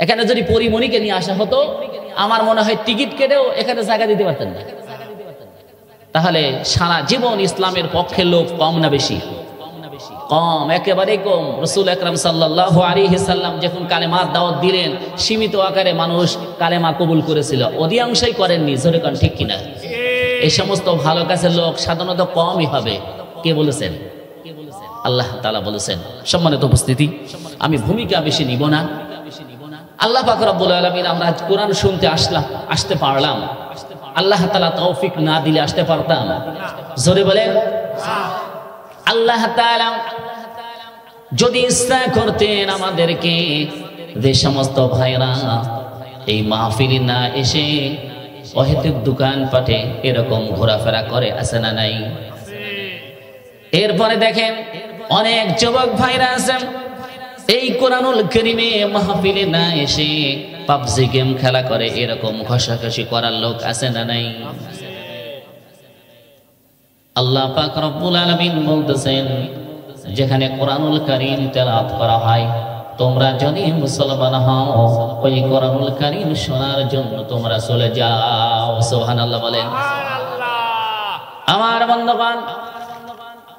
এখানে যদি পরিমণিকে নিয়ে আসা হতো আমার মনে হয় টিকিট কেটেও এখানে জায়গা দিতে পারতেন না। তাহলে সারা জীবন ইসলামের পক্ষে লোক কম না বেশি? কম, একেবারে কম। রাসূল আকরাম সাল্লাল্লাহু আলাইহি সাল্লাম যখন কালেমার দাওয়াত দিলেন সীমিত আকারে মানুষ কালেমা কবুল করেছিল, অধিকাংশই করেননি। জোরে কোন ঠিক কিনা? এই সমস্ত ভালো কাজের লোক সাধারণত কমই হবে। কে বলেছেন? আল্লাহ তাআলা বলেছেন। সম্মানিত উপস্থিতি, আমি ভূমিকা বেশি নিব না। আল্লাহ পাক রব্বুল আলামিন, আমরা কোরআন শুনতে আসতে পারলাম, আল্লাহ তাআলা তৌফিক না দিলে আসতে পারতাম? জোরে বলেন। আল্লাহ তাআলা যদি ইচ্ছা করতেন আমাদেরকে, যে সমস্ত ভাইরা এই মাহফিলে না এসে অহেতুক দোকান পাটে এরকম ঘোরাফেরা করে, আছে না নাই? এরপরে দেখেন অনেক যুবক ভাইরা আছেন এই কোরআনুল কারীমে মাহফিলে না এসে পাবজি গেম খেলা করে, এরকম ঘষাঘষি করার লোক আছে না নাই? আল্লাহ পাক রব্বুল আলামিন বলতেছেন, যেখানে কোরআনুল কারীম তেলাওয়াত করা হয়, তোমরা যদি মুসলমান হও ওই কোরআনুল কারীম শোনার জন্য তোমরা চলে যাও। সুবহানাল্লাহ বলেন। আমার বন্ধুগণ,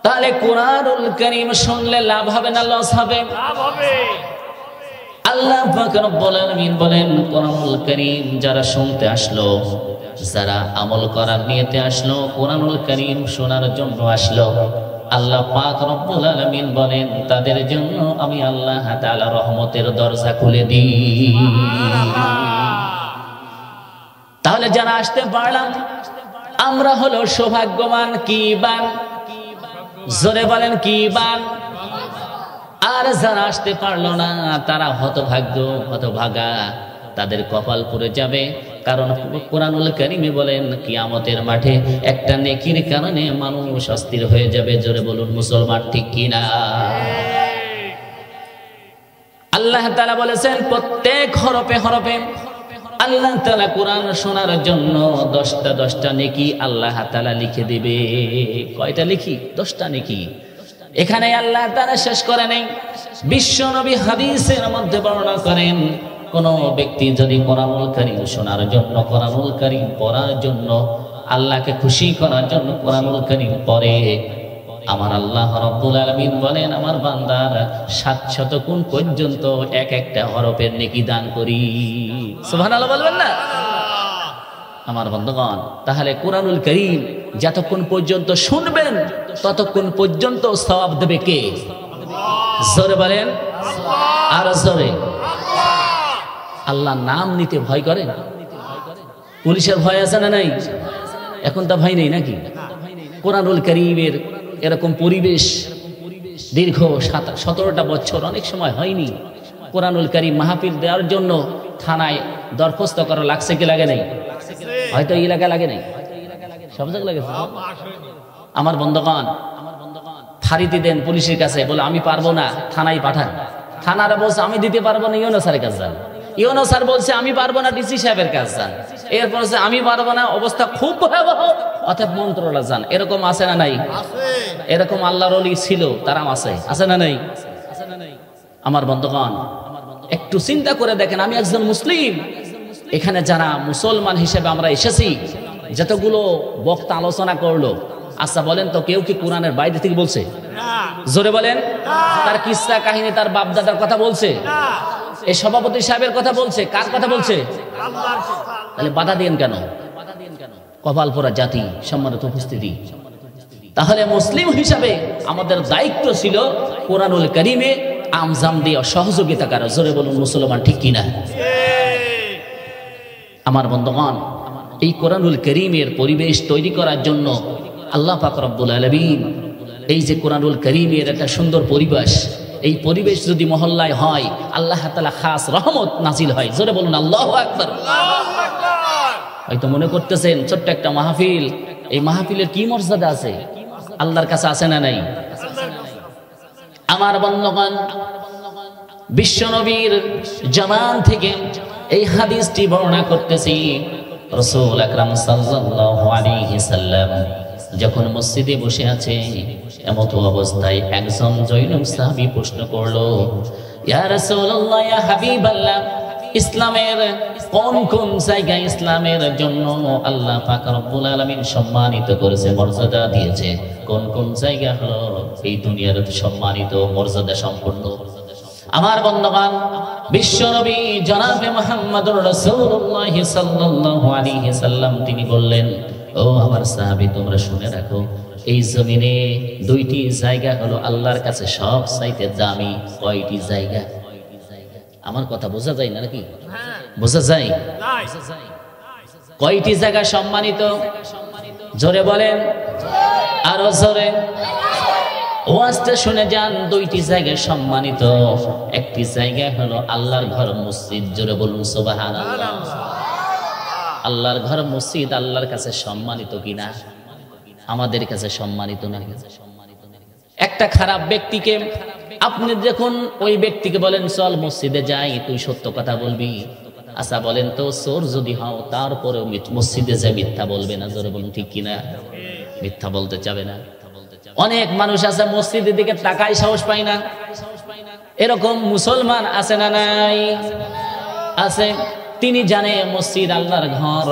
তাহলে কোরআনুল কারীম শুনলে লাভ হবে না লস হবে? লাভ হবে। আল্লাহ পাক রব্বুল আলামিন বলেন, কোরআনুল কারীম যারা শুনতে আসলো, যারা আমল করার নিয়তে আসলো, কোরআনুল কারীম শোনার জন্য আসলো, আল্লাহ পাক রব্বুল আলামিন বলেন তাদের জন্য আমি আল্লাহ তাআলা রহমতের দরজা খুলে দিই। তাহলে যারা আসতে পারলাম আমরা হলো সৌভাগ্যবান। কি বান? জোরে বলেন, কি বান? আর যারা আসতে পারলো না তারা হতভাগ্য, হতভাগা, তাদের কপাল পুড়ে যাবে। কারণ কোরআনুল কারীমে বলেন কিয়ামতের মাঠে একটা নেকির কারণে মানুষ অস্থির হয়ে যাবে। জোরে বলুন মুসলমান, ঠিক কিনা? আল্লাহ তাআলা বলেছেন প্রত্যেক হরফে হরফে আল্লাহ তাআলা কোরআন শোনার জন্য 10টা নেকি আল্লাহ তাআলা লিখে দিবে। কয়টা লিখি? 10টা নেকি। এখানে আল্লাহ তাআলা শেষ করে নেই। বিশ্ব নবী হাদিসের মধ্যে বর্ণনা করেন, কোন ব্যক্তি যদি কোরআনুল কারীম শোনার জন্য, কোরআনুল কারীম পড়ার জন্য, আল্লাহকে খুশি করার জন্য কোরআনুল কারীম পড়ে, আমার আল্লাহ রাব্বুল আলামিন বলেন আমার বান্দার 700 গুণ পর্যন্ত এক একটা হরফের নেকি দান করি। সুবহানাল্লাহ বলবেন না? আমার বন্ধুগণ, তাহলে কোরআনুল কারীম যতক্ষণ পর্যন্ত শুনবেন ততক্ষণ পর্যন্ত সওয়াব দেবে কে? জোরে বলেন, আর জোরে। আল্লাহর নাম নিতে ভয় করেন? পুলিশের ভয় আছে না নাই? এখন তা ভয় নেই নাকি? কোরআনুল কারীমের এরকম পরিবেশ দীর্ঘ 17টা বছর অনেক সময় হয়নি। কোরআনুল কারীম মাহফিল দেওয়ার জন্য থানায় দরখাস্ত করা লাগছে কি লাগে নাই? হয়তো এলাকা লাগে নাই, সব জায়গায় লাগেছে। আমার বন্ধুগণ, ফাঁড়িতে দেন পুলিশের কাছে, বলে আমি পারবো না, থানায় পাঠান। থানারা বলছে আমি দিতে পারবো না, ইউনো স্যারের কাছে যান। ইউনো স্যার বলছে আমি পারবো না, ডিসি সাহেবের কাছে যান। এরপর আমি পারবো না, অবস্থা খুব ভয়াবহ, অতএব মন্ত্রণালয় যান। এরকম আছে না নাই? এরকম আল্লাহর ওলি ছিল, তারা আছে না নাই? আমার বন্ধুগণ, একটু চিন্তা করে দেখেন, আমি একজন মুসলিম, এখানে যারা মুসলমান হিসেবে আমরা এসেছি, যতগুলো বক্তা আলোচনা করলো, আচ্ছা বলেন তো কেউ কি কোরআনের বাইরে থেকে বলছে? জোরে বলেন। তার কিসসা কাহিনী, তার বাপ দাদার কথা বলছে? এই সভাপতি সাহেবের কথা বলছে? কার কথা বলছে? তাহলে বাধা দিয়েন কেন? কপাল পোড়া জাতি। সম্মানিত উপস্থিতি, তাহলে মুসলিম হিসাবে আমাদের দায়িত্ব ছিল কোরআনুল কারীমে আমজাম দিয়ে সহযোগিতা করা। জোরে বলুন মুসলমান, ঠিক কিনা? আমার বন্ধুগণ, এই কোরআনুল কারীমের পরিবেশ তৈরি করার জন্য আল্লাহ পাক রব্বুল আলামিন এই যে কোরআনুল কারীমের একটা সুন্দর পরিবেশ, এই পরিবেশ যদি মহল্লায় হয় আল্লাহ তাআলা খাস রহমত নাজিল হয়। জোরে বলুন আল্লাহু আকবার। হয়তো মনে করতেছেন ছোট্ট একটা মাহফিল, এই মাহফিলের কি মর্যাদা আছে আল্লাহর কাছে, আছে না নাই? আমার বন্ধুগণ, বিশ্ব নবীর জামান থেকে এই হাদিসটি বর্ণনা করতেছি। রাসূল আকরাম সাল্লাল্লাহু আলাইহি সাল্লাম যখন মসজিদে বসে আছে, এমত অবস্থায় একজন জৈনব সাহাবী প্রশ্ন করলো, ইয়া রাসূলুল্লাহ, ইয়া হাবিবাল্লাহ, ইসলামের কোন কোন জায়গায় ইসলামের জন্য আল্লাহ পাক রব্বুল আলামিন সম্মানিত করেছে, মর্যাদা দিয়েছে, কোন কোন জায়গা হলো এই দুনিয়ার সম্মানিত মর্যাদা সম্পন্ন। আমার বন্ধুগণ, বিশ্বনবী জনাবে মুহাম্মদুর রাসূলুল্লাহ সাল্লাল্লাহু আলাইহি সাল্লাম তিনি বললেন, ও আমার সাহাবী তোমরা শুনে রাখো, এই জমিনে দুইটি জায়গা হলো আল্লাহর কাছে সবচাইতে দামি। কয়টি জায়গা? আমার কথা বোঝা যায় না নাকি? বোঝা যায়? কয়টি জায়গা সম্মানিত? জোরে বলেন, আরো জোরে। ওয়াজটা শুনে যান, দুইটি জায়গায় সম্মানিত। একটি জায়গা হলো আল্লাহর ঘর মসজিদ। জোরে বলুন সুবহানাল্লাহ। আল্লাহর ঘর মসজিদ আল্লাহর কাছে সম্মানিত কিনা? আমাদের কাছে সম্মানিত না। একটা খারাপ ব্যক্তিকে আপনি যখন ওই ব্যক্তিকে বলেন চল মসজিদে যাই, তুই সত্য কথা বলবি, আচ্ছা বলেন তো চোর যদি হও তারপরে মসজিদে যাই মিথ্যা বলবে না? জোরে বলুন ঠিক কিনা? মিথ্যা বলতে চাবে না। অনেক মানুষ আছে মসজিদের দিকে তাকায় সাহস পায় না। এরকম মুসলমান আছে না নাই? আছে। তিনি জানে মসজিদ আল্লাহর ঘর,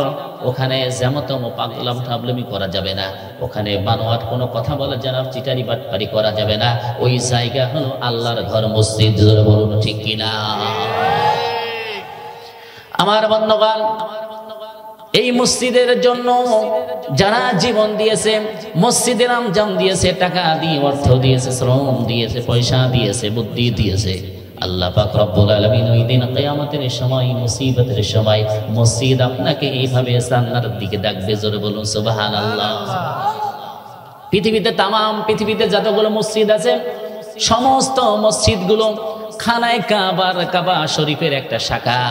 ওখানে যেমতম পাগলাম ঠাবলামি করা যাবে না, ওখানে বানোয়াট কোনো কথা বলা যাবে না, চিটারি বাটপারি করা যাবে না। ওই জায়গা হলো আল্লাহর ঘর মসজিদ। বলুন ঠিক কিনা? আমার বন্ধুগণ, এই মসজিদের জন্য যারা জীবন দিয়েছে, মসজিদের আঞ্জাম দিয়েছে, টাকা দিয়ে, অর্থ দিয়েছে, শ্রম দিয়েছে, পয়সা দিয়েছে, বুদ্ধি দিয়েছে, আল্লাহ পাক রব্বুল আলামিন ওই দিন কিয়ামতের সময়, মুসিবতের সময় মসজিদ আপনাকে এইভাবে জান্নাতের দিকে ডাকবে। জোরে বলুন সুবহানাল্লাহ। পৃথিবীতে যতগুলো মসজিদ আছে সমস্ত মসজিদগুলো খানায় কাবা শরীফের একটা শাখা।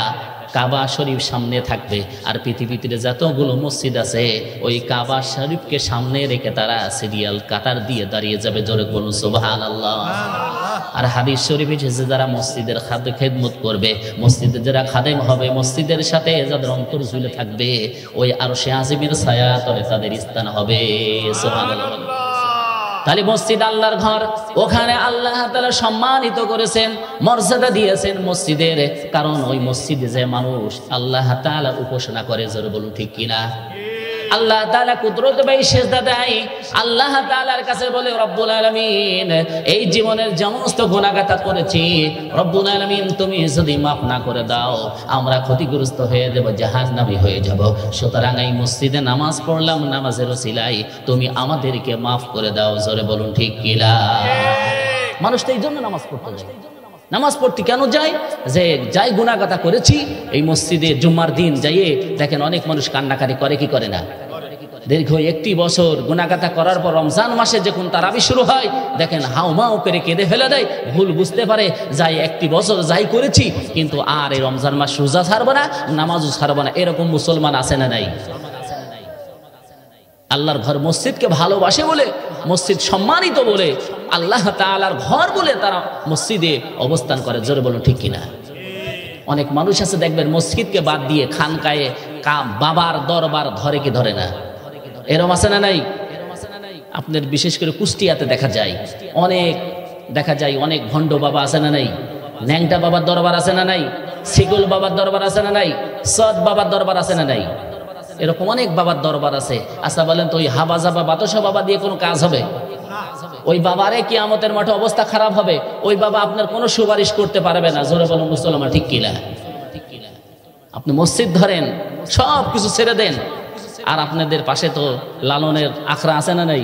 কাবা শরীফ সামনে থাকবে, আর পৃথিবীতে যতগুলো মসজিদ আছে ওই কাবা শরীফকে সামনে রেখে তারা সিরিয়াল কাতার দিয়ে দাঁড়িয়ে যাবে। জোরে বলুন সুবহানাল্লাহ। আর হাদিস শরীফে এসেছে যারা মসজিদের খেদমত করবে, মসজিদে যারা খাদেম হবে, মসজিদের সাথে যাদের অন্তর ঝুলে থাকবে, ওই আরশে আজিমের ছায়া তলে তাদের স্থান হবে। সুবহানাল্লাহ। তাহলে মসজিদ আল্লাহর ঘর, ওখানে আল্লাহ তাআলা সম্মানিত করেছেন, মর্যাদা দিয়েছেন মসজিদের, কারণ ওই মসজিদে যে মানুষ আল্লাহ তাআলা উপাসনা করে। জোরে বলুন ঠিক কিনা? আল্লাহ তাআলা কুদরত বাই সেজদা দেয়, আল্লাহ তাআলার কাছে বলে রব্বুল আলামিন এই জীবনের সমস্ত গুনাহগাতা করেছি, রব্বুল আলামিন তুমি যদি মাফ না করে দাও আমরা ক্ষতিগ্রস্ত হয়ে যাব, জাহান্নামী হয়ে যাব। সুতরাং এই মসজিদে নামাজ পড়লাম, নামাজের ওসিলায় তুমি আমাদেরকে মাফ করে দাও। জোরে বলুন ঠিক কিনা? মানুষ তো এই জন্য নামাজ পড়তে যায়। নামাজ পড়তে কেন যায়? যে যাই গুনাহগাতা করেছি এই মসজিদে জুম্মার দিন যাইয়ে দেখেন অনেক মানুষ কান্নাকাটি করে, কি করে না? দীর্ঘ 1 বছর গুনাহগাতা করার পর রমজান মাসে যখন তারাবি শুরু হয়, দেখেন হাউমাউ করে কেঁদে ফেলে দেয়, ভুল বুঝতে পারে যাই 1 বছর যাই করেছি, কিন্তু আর এই রমজান মাস রোজা ছাড়বো না, নামাজও ছাড়বো না। এরকম মুসলমান আছে না নাই? আল্লাহর ঘর মসজিদকে ভালোবাসে বলে, মসজিদ সম্মানিত বলে, আল্লাহ তাআলার ঘর বলে তারা মসজিদে অবস্থান করে। জোরে বলুন ঠিক কিনা? অনেক মানুষ আছে দেখবেন মসজিদকে বাদ দিয়ে খানকায়ে বাবার দরবার ধরে কি ধরে না? এরকম আছে না নাই? আপনার বিশেষ করে কুষ্টিয়াতে দেখা যায় অনেক ভণ্ড বাবা আছে না নাই? ন্যাংটা বাবার দরবার আছে না নাই? শিগুল বাবার দরবার আছে না নাই? সৎ বাবার দরবার আছে না নাই? এরকম অনেক বাবার দরবার আছে। আচ্ছা বলেন তো ওই হাবাজাবা বাতাসা বাবা দিয়ে কোনো কাজ হবে? ওই বাবারে কিয়ামতের মাঠে অবস্থা খারাপ হবে। ওই বাবা আপনার কোনো সুপারিশ করতে পারবে না। জোরে বলুন মুসলমান ঠিক কিনা? আপনি মসজিদ ধরেন, সব কিছু ছেড়ে দেন, আর আপনাদের পাশে তো লালনের আখড়া আছে না নাই?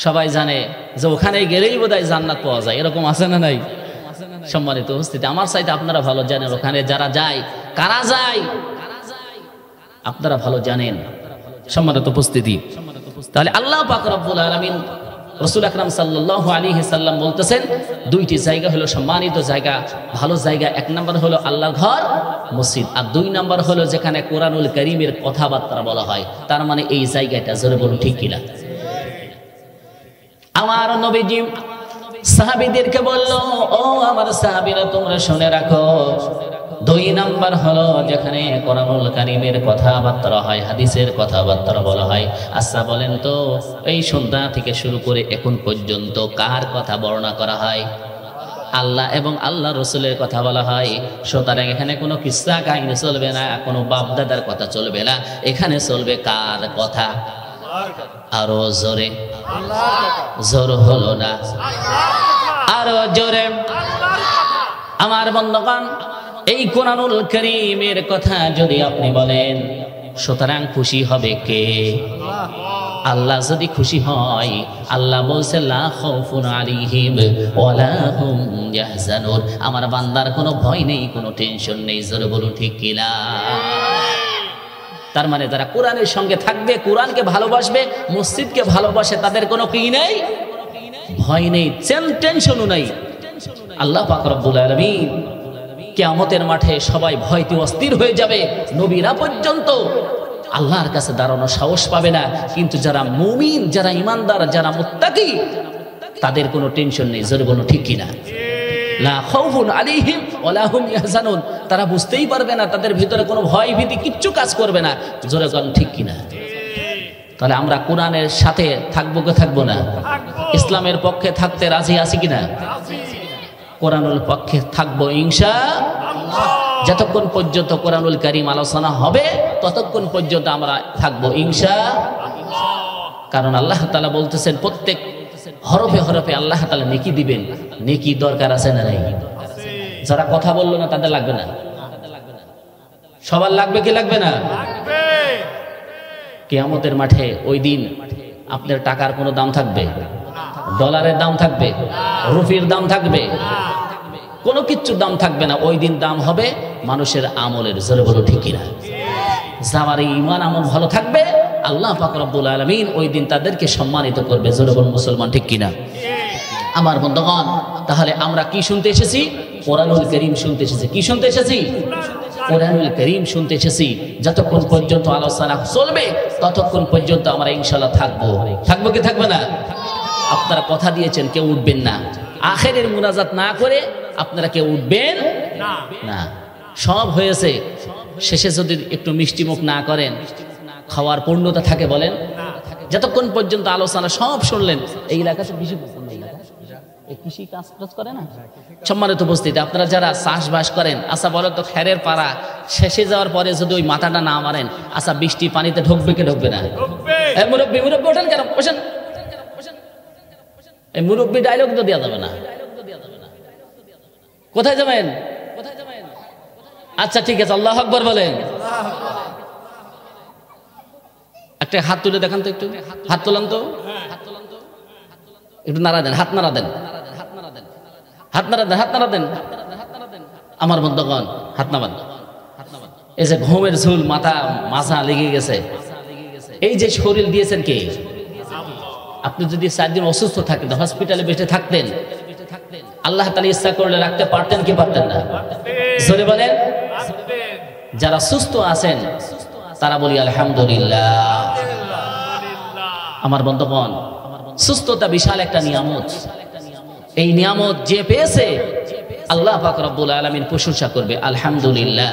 সবাই জানে যে ওখানে গেলেই বোধহয় জান্নাত পাওয়া যায়। এরকম আছে না নাই? সম্মানিত উপস্থিতি, আমার চাইতে আপনারা ভালো জানেন ওখানে যারা যায়, কারা যায় আপনারা ভালো জানেন। সম্মানিত উপস্থিতি, তাহলে আল্লাহ পাক রব্বুল আলামিন রাসূল আকরাম সাল্লাল্লাহু আলাইহি সাল্লাম বলতেছেন দুইটি জায়গা হলো সম্মানিত জায়গা, ভালো জায়গা। 1 নম্বর হলো আল্লাহর ঘর মসজিদ, আর 2 নম্বর হলো যেখানে কোরআনুল কারীমের কথাবার্তা বলা হয়। তার মানে এই জায়গাটা, জোরে বলুন ঠিক কিনা? আমার নবীজি সাহাবীদেরকে বলল, ও আমার সাহাবীরা তোমরা শুনে রাখো, 2 নম্বর হলো যেখানে কোরআনুল কারীমের কথাবার্তা হয়, হাদিসের কথাবার্তা বলা হয়। আচ্ছা বলেন তো এই সন্ধ্যা থেকে শুরু করে এখন পর্যন্ত কার কথা বর্ণনা করা হয়? আল্লাহ এবং আল্লাহ রসুলের কথা বলা হয়। সুতরাং এখানে কোনো কিসসা কাহিনী চলবে না, কোনো বাপদাদার কথা চলবে না, এখানে চলবে কার কথা? আরো জোরে, জোর হলো না, আরো জোরে। আমার বন্ধুগণ, এই কোরআনুল কারীমের কথা যদি আপনি বলেন, সুতরাং খুশি হবে কে? আল্লাহ যদি খুশি হয়, আল্লাহ বলছে লা খাউফুন আলাইহিম ওয়ালা হুম ইয়াহজানুন, আমার বান্দার কোনো ভয় নেই, কোনো টেনশন নেই। জোরে বলুন ঠিক কি না? তার মানে যারা কোরআনের সঙ্গে থাকবে, কোরআনকে ভালোবাসবে, মসজিদকে ভালোবাসে, তাদের কোনো কি নেই? ভয় নেই, টেনশনও নেই। আল্লাহ পাক রব্বুল আলামিন কিয়ামতের মাঠে সবাই ভয়তে অস্থির হয়ে যাবে, নবীরা পর্যন্ত আল্লাহর কাছে দাঁড়ানোর সাহস পাবে না। কিন্তু যারা মুমিন, যারা ইমানদার, যারা মুত্তাকি, তাদের কোনো টেনশন নেই। জোরে বলুন ঠিক কিনা? লা খাউফুন আলাইহিম ওয়ালা হুম ইয়াহজানুন, তারা বুঝতেই পারবে না, তাদের ভিতরে কোনো ভয় ভীতি কিচ্ছু কাজ করবে না। জোরে বলুন ঠিক কিনা? তাহলে আমরা কোরআনের সাথে থাকবো কে থাকবো না? ইসলামের পক্ষে থাকতে রাজি আছি কিনা? কোরআনুল পক্ষে থাকবো ইনশাআল্লাহ। যতক্ষণ পর্যন্ত কোরআনুল কারীম আলোচনা হবে, ততক্ষণ পর্যন্ত আমরা থাকবো ইনশাআল্লাহ। কারণ আল্লাহ তাআলা বলতেছেন প্রত্যেক হরফে হরফে আল্লাহ তাআলা নেকি দিবেন। নেকি দরকার আছে না নাই? যারা কথা বললো না তাদের লাগবে না? সবার লাগবে কি লাগবে না? কিয়ামতের মাঠে ওই দিন আপনার টাকার কোনো দাম থাকবে? ডলারের দাম থাকবে? রুপির দাম থাকবে? কোনো কিচ্ছুর দাম থাকবে না। ওই দিন দাম হবে মানুষের আমলের। জোরে বলো ঠিক কিনা? যার ঈমান আমল ভালো থাকবে, আল্লাহ পাক রব্বুল আলামিন ওই দিন তাদেরকে সম্মানিত করবে। জোরে বলুন মুসলমান ঠিক কিনা? আমার বন্ধুগণ, তাহলে আমরা কি শুনতে এসেছি? কোরআনুল কারীম শুনতে এসেছি। কি শুনতে এসেছি? কোরআনুল কারীম শুনতে এসেছি। যতক্ষণ পর্যন্ত আলোচনা চলবে, ততক্ষণ পর্যন্ত আমরা ইনশাআল্লাহ থাকবো। থাকবো কি থাকবে না? আপনারা কথা দিয়েছেন কেউ উঠবেন না। আখেরের মুনাজাত না করে আপনারা কেউ উঠবেন না। সব হয়েছে, শেষে যদি একটু মিষ্টি মুখ না করেন, খাওয়ার পূর্ণতা থাকে বলেন? যতক্ষণ পর্যন্ত আলোচনা সব শুনলেন। এই এলাকাতে কৃষি কাজ করে না? সম্মানিত উপস্থিতি, আপনারা যারা চাষবাস করেন, আচ্ছা বলো তো, খেরের পাড়া শেষে যাওয়ার পরে যদি ওই মাথাটা না মারেন, আচ্ছা বৃষ্টি পানিতে ঢুকবে কি ঢুকবে না? মুরব্বী মুরব্বী ওঠেন কেন? বসেন। এই মুরব্বী ডায়লগ তো দেওয়া যাবে না। কোথায় যাবেন? আচ্ছা ঠিক আছে, আল্লাহু আকবার বলেন। একটা হাত তুলে দেখান তো, একটু হাত তোলান তো, একটু নাড়া দেন, হাত নাড়া দেন, হাত নাড়া দেন, হাত নাড়া দেন। আমার বন্ধুগণ, হাত নামান। এই যে ঘুমের ঝুল মাথা লেগে গেছে, এই যে শরীর দিয়েছেন কে? আপনি যদি 4 দিন অসুস্থ থাকতেন, হসপিটালে বেঁচে থাকতেন, আল্লাহ তাআলা ইচ্ছা করলে রাখতে পারতেন কি পারতেন না? জোরে বলেন। যারা সুস্থ আছেন তারা বলি আলহামদুলিল্লাহ। আমার বন্ধুগণ, সুস্থতা বিশাল একটা নিয়ামত। এই নিয়ামত যে পেয়েছে, আল্লাহ পাক রব্বুল আলামিন প্রশংসা করবে আলহামদুলিল্লাহ।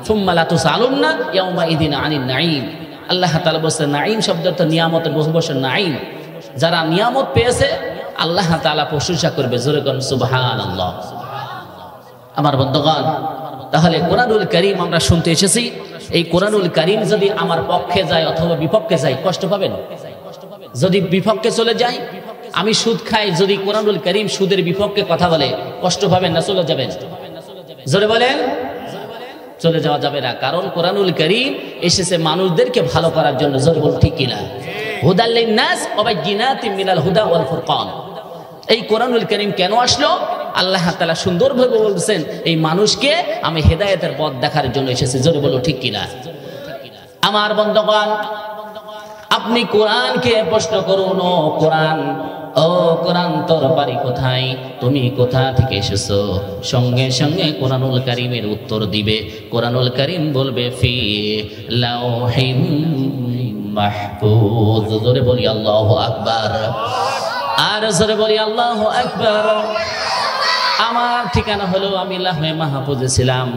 সুম্মা লা তুসআলুন্না ইয়াওমা ইযিন আনিন নাঈম। আল্লাহ তাআলা বলেন নাঈম শব্দটা নিয়ামতের বহুবচন নাঈম। যারা নিয়ামত পেয়েছে, আল্লাহ তাআলা প্রশংসা করবে। জোরে কোন সুবহানাল্লাহ। আমার বন্ধুগণ, তাহলে কোরআনুল কারীম আমরা শুনতে এসেছি। এই কোরআনুল কারীম যদি আমার পক্ষে যায় অথবা বিপক্ষে যায়, কষ্ট পাবেন। যদি বিপক্ষে চলে যায়, আমি সুদ খাই, যদি কোরআনুল কারীম সুদের বিপক্ষে কথা বলে, কষ্ট পাবেন না চলে যাবেন? জোরে বলেন। চলে যাওয়া যাবে না, কারণ কোরআনুল কারীম এসেছে মানুষদেরকে ভালো করার জন্য। জোরে বল ঠিক কিনা? হুদাল লিন-নাস ওয়া বাইয়িনাতিন মিনাল হুদা ওয়াল ফুরকান। এই কোরআনুল কারীম কেন আসলো? আল্লাহ তাআলা সুন্দরভাবে বলছেন, এই মানুষকে আমি হেদায়েতের পথ দেখার জন্য এসেছি। জোরে বলো ঠিক কিনা? আমার বন্ধুগণ, আপনি কোরআনকে প্রশ্ন করুন, ও কোরআন তোর বাড়ি কোথায়? তুমি কোথা থেকে এসেছো? সঙ্গে সঙ্গে কোরআনুল কারীমের উত্তর দিবে। কোরআনুল কারীম বলবে ফি লাওহিম মাহফুজ। জোরে বলি আল্লাহু আকবার। আর জোরে বলি আল্লাহু আকবার। আমার ঠিকানা হলো, আমি লাওহে মাহফুজে ছিলাম।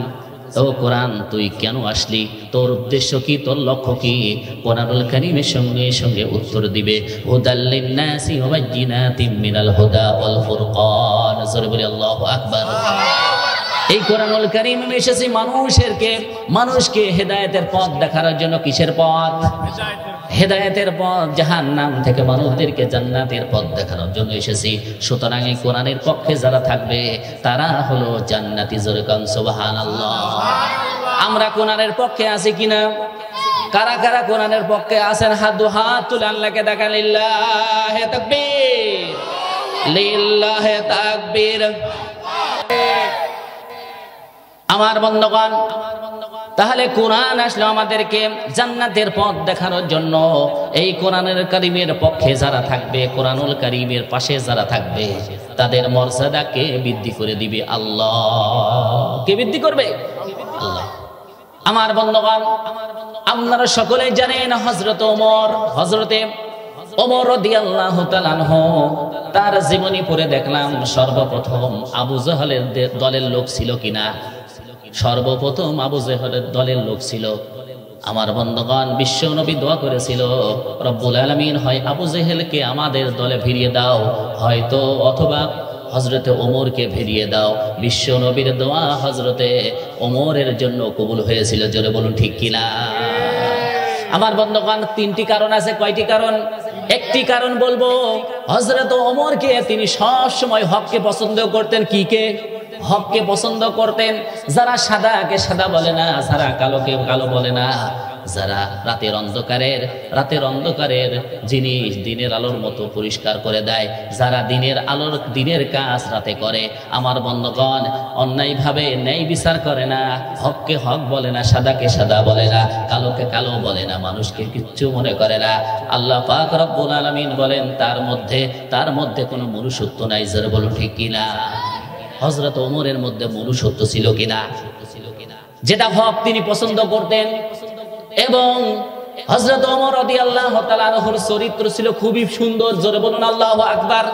ও কোরআন তুই কেন আসলি, তোর উদ্দেশ্য কি, তোর লক্ষ্য কি? কোরআনুল কারীমের সঙ্গে সঙ্গে উত্তর দিবে হুদাল লিন্নাসি ওয়া বাইয়িনাতিম মিনাল হুদা ওয়াল ফুরকান। জোরে বলি আল্লাহু আকবার। এই কোরআনুল কারীম এসেছে মানুষকে হেদায়েতের পথ দেখানোর জন্য। কিসের পথ? হেদায়েতের পথ। জাহান্নাম থেকে মানুষদেরকে জান্নাতের পথ দেখানোর জন্য এসেছি। সুতরাং এই কোরআনের পক্ষে যারা থাকবে তারা হলো জান্নাতি। জোরে কান সুবহানাল্লাহ। আমরা কোরআনের পক্ষে আছি কিনা? কারা কারা কোরআনের পক্ষে আছেন? হাত তুলে আল্লাহকে দেখান। লিল্লাহে তাকবীর, লিল্লাহে তাকবীর। আমার বন্ধুগণ, তাহলে কোরআন আসলো আমাদেরকে জান্নাতের পথ দেখানোর জন্য। এই কোরআনুল কারীমের পক্ষে যারা থাকবে, কোরআনুল কারীমের পাশে যারা থাকবে, তাদের মর্যাদাকে বৃদ্ধি করে দিবে আল্লাহ। কে বৃদ্ধি করবে? আল্লাহ। আমার বন্ধুগণ, আপনারা সকলেই জানেন হযরতে ওমর রাদিয়াল্লাহু তাআলা আনহু, তার জীবনী পড়ে দেখলাম সর্বপ্রথম আবু জাহলের দলের লোক ছিল কিনা। সর্বপ্রথম আবু জাহলের দলের লোক ছিল। আমার বন্ধুগণ, বিশ্ব নবী দোয়া করেছিল, রব্বুল আলামিন হয় আবু জাহলকে আমাদের দলে ফিরিয়ে দাও, হয়তো অথবা হযরতে ওমরকে ফিরিয়ে দাও। বিশ্ব নবীর দোয়া হযরতে ওমরের জন্য কবুল হয়েছিল। জোরে বলুন ঠিক কিনা? আমার বন্ধুগণ, তিনটি কারণ আছে। কয়টি কারণ? একটি কারণ বলবো, হযরত ওমরকে তিনি সব সময় হককে পছন্দ করতেন। কি কে? হককে পছন্দ করতেন। যারা সাদাকে সাদা বলে না, যারা কালোকে কালো বলে না, যারা রাতের অন্ধকারের জিনিস দিনের আলোর মতো পরিষ্কার করে দেয়, যারা দিনের কাজ রাতে করে। আমার বন্ধুগণ, অন্যায়ভাবে ন্যায় বিচার করে না, হককে হক বলে না, সাদাকে সাদা বলে না, কালোকে কালো বলে না, মানুষকে কিচ্ছু মনে করে না। আল্লাহ পাক রব্বুল আলামিন বলেন তার মধ্যে কোনো মনুষ্যত্ব নাই। জোরে বলুন ঠিক কিনা? হযরত ওমরের মধ্যে মনুষ্যত্ব ছিল কিনা? যেটা হক তিনি পছন্দ করতেন। এবং হযরত ওমর রাদিয়াল্লাহু তাআলা আনহুর চরিত্র ছিল খুবই সুন্দর। জোরে বলুন আল্লাহু আকবার।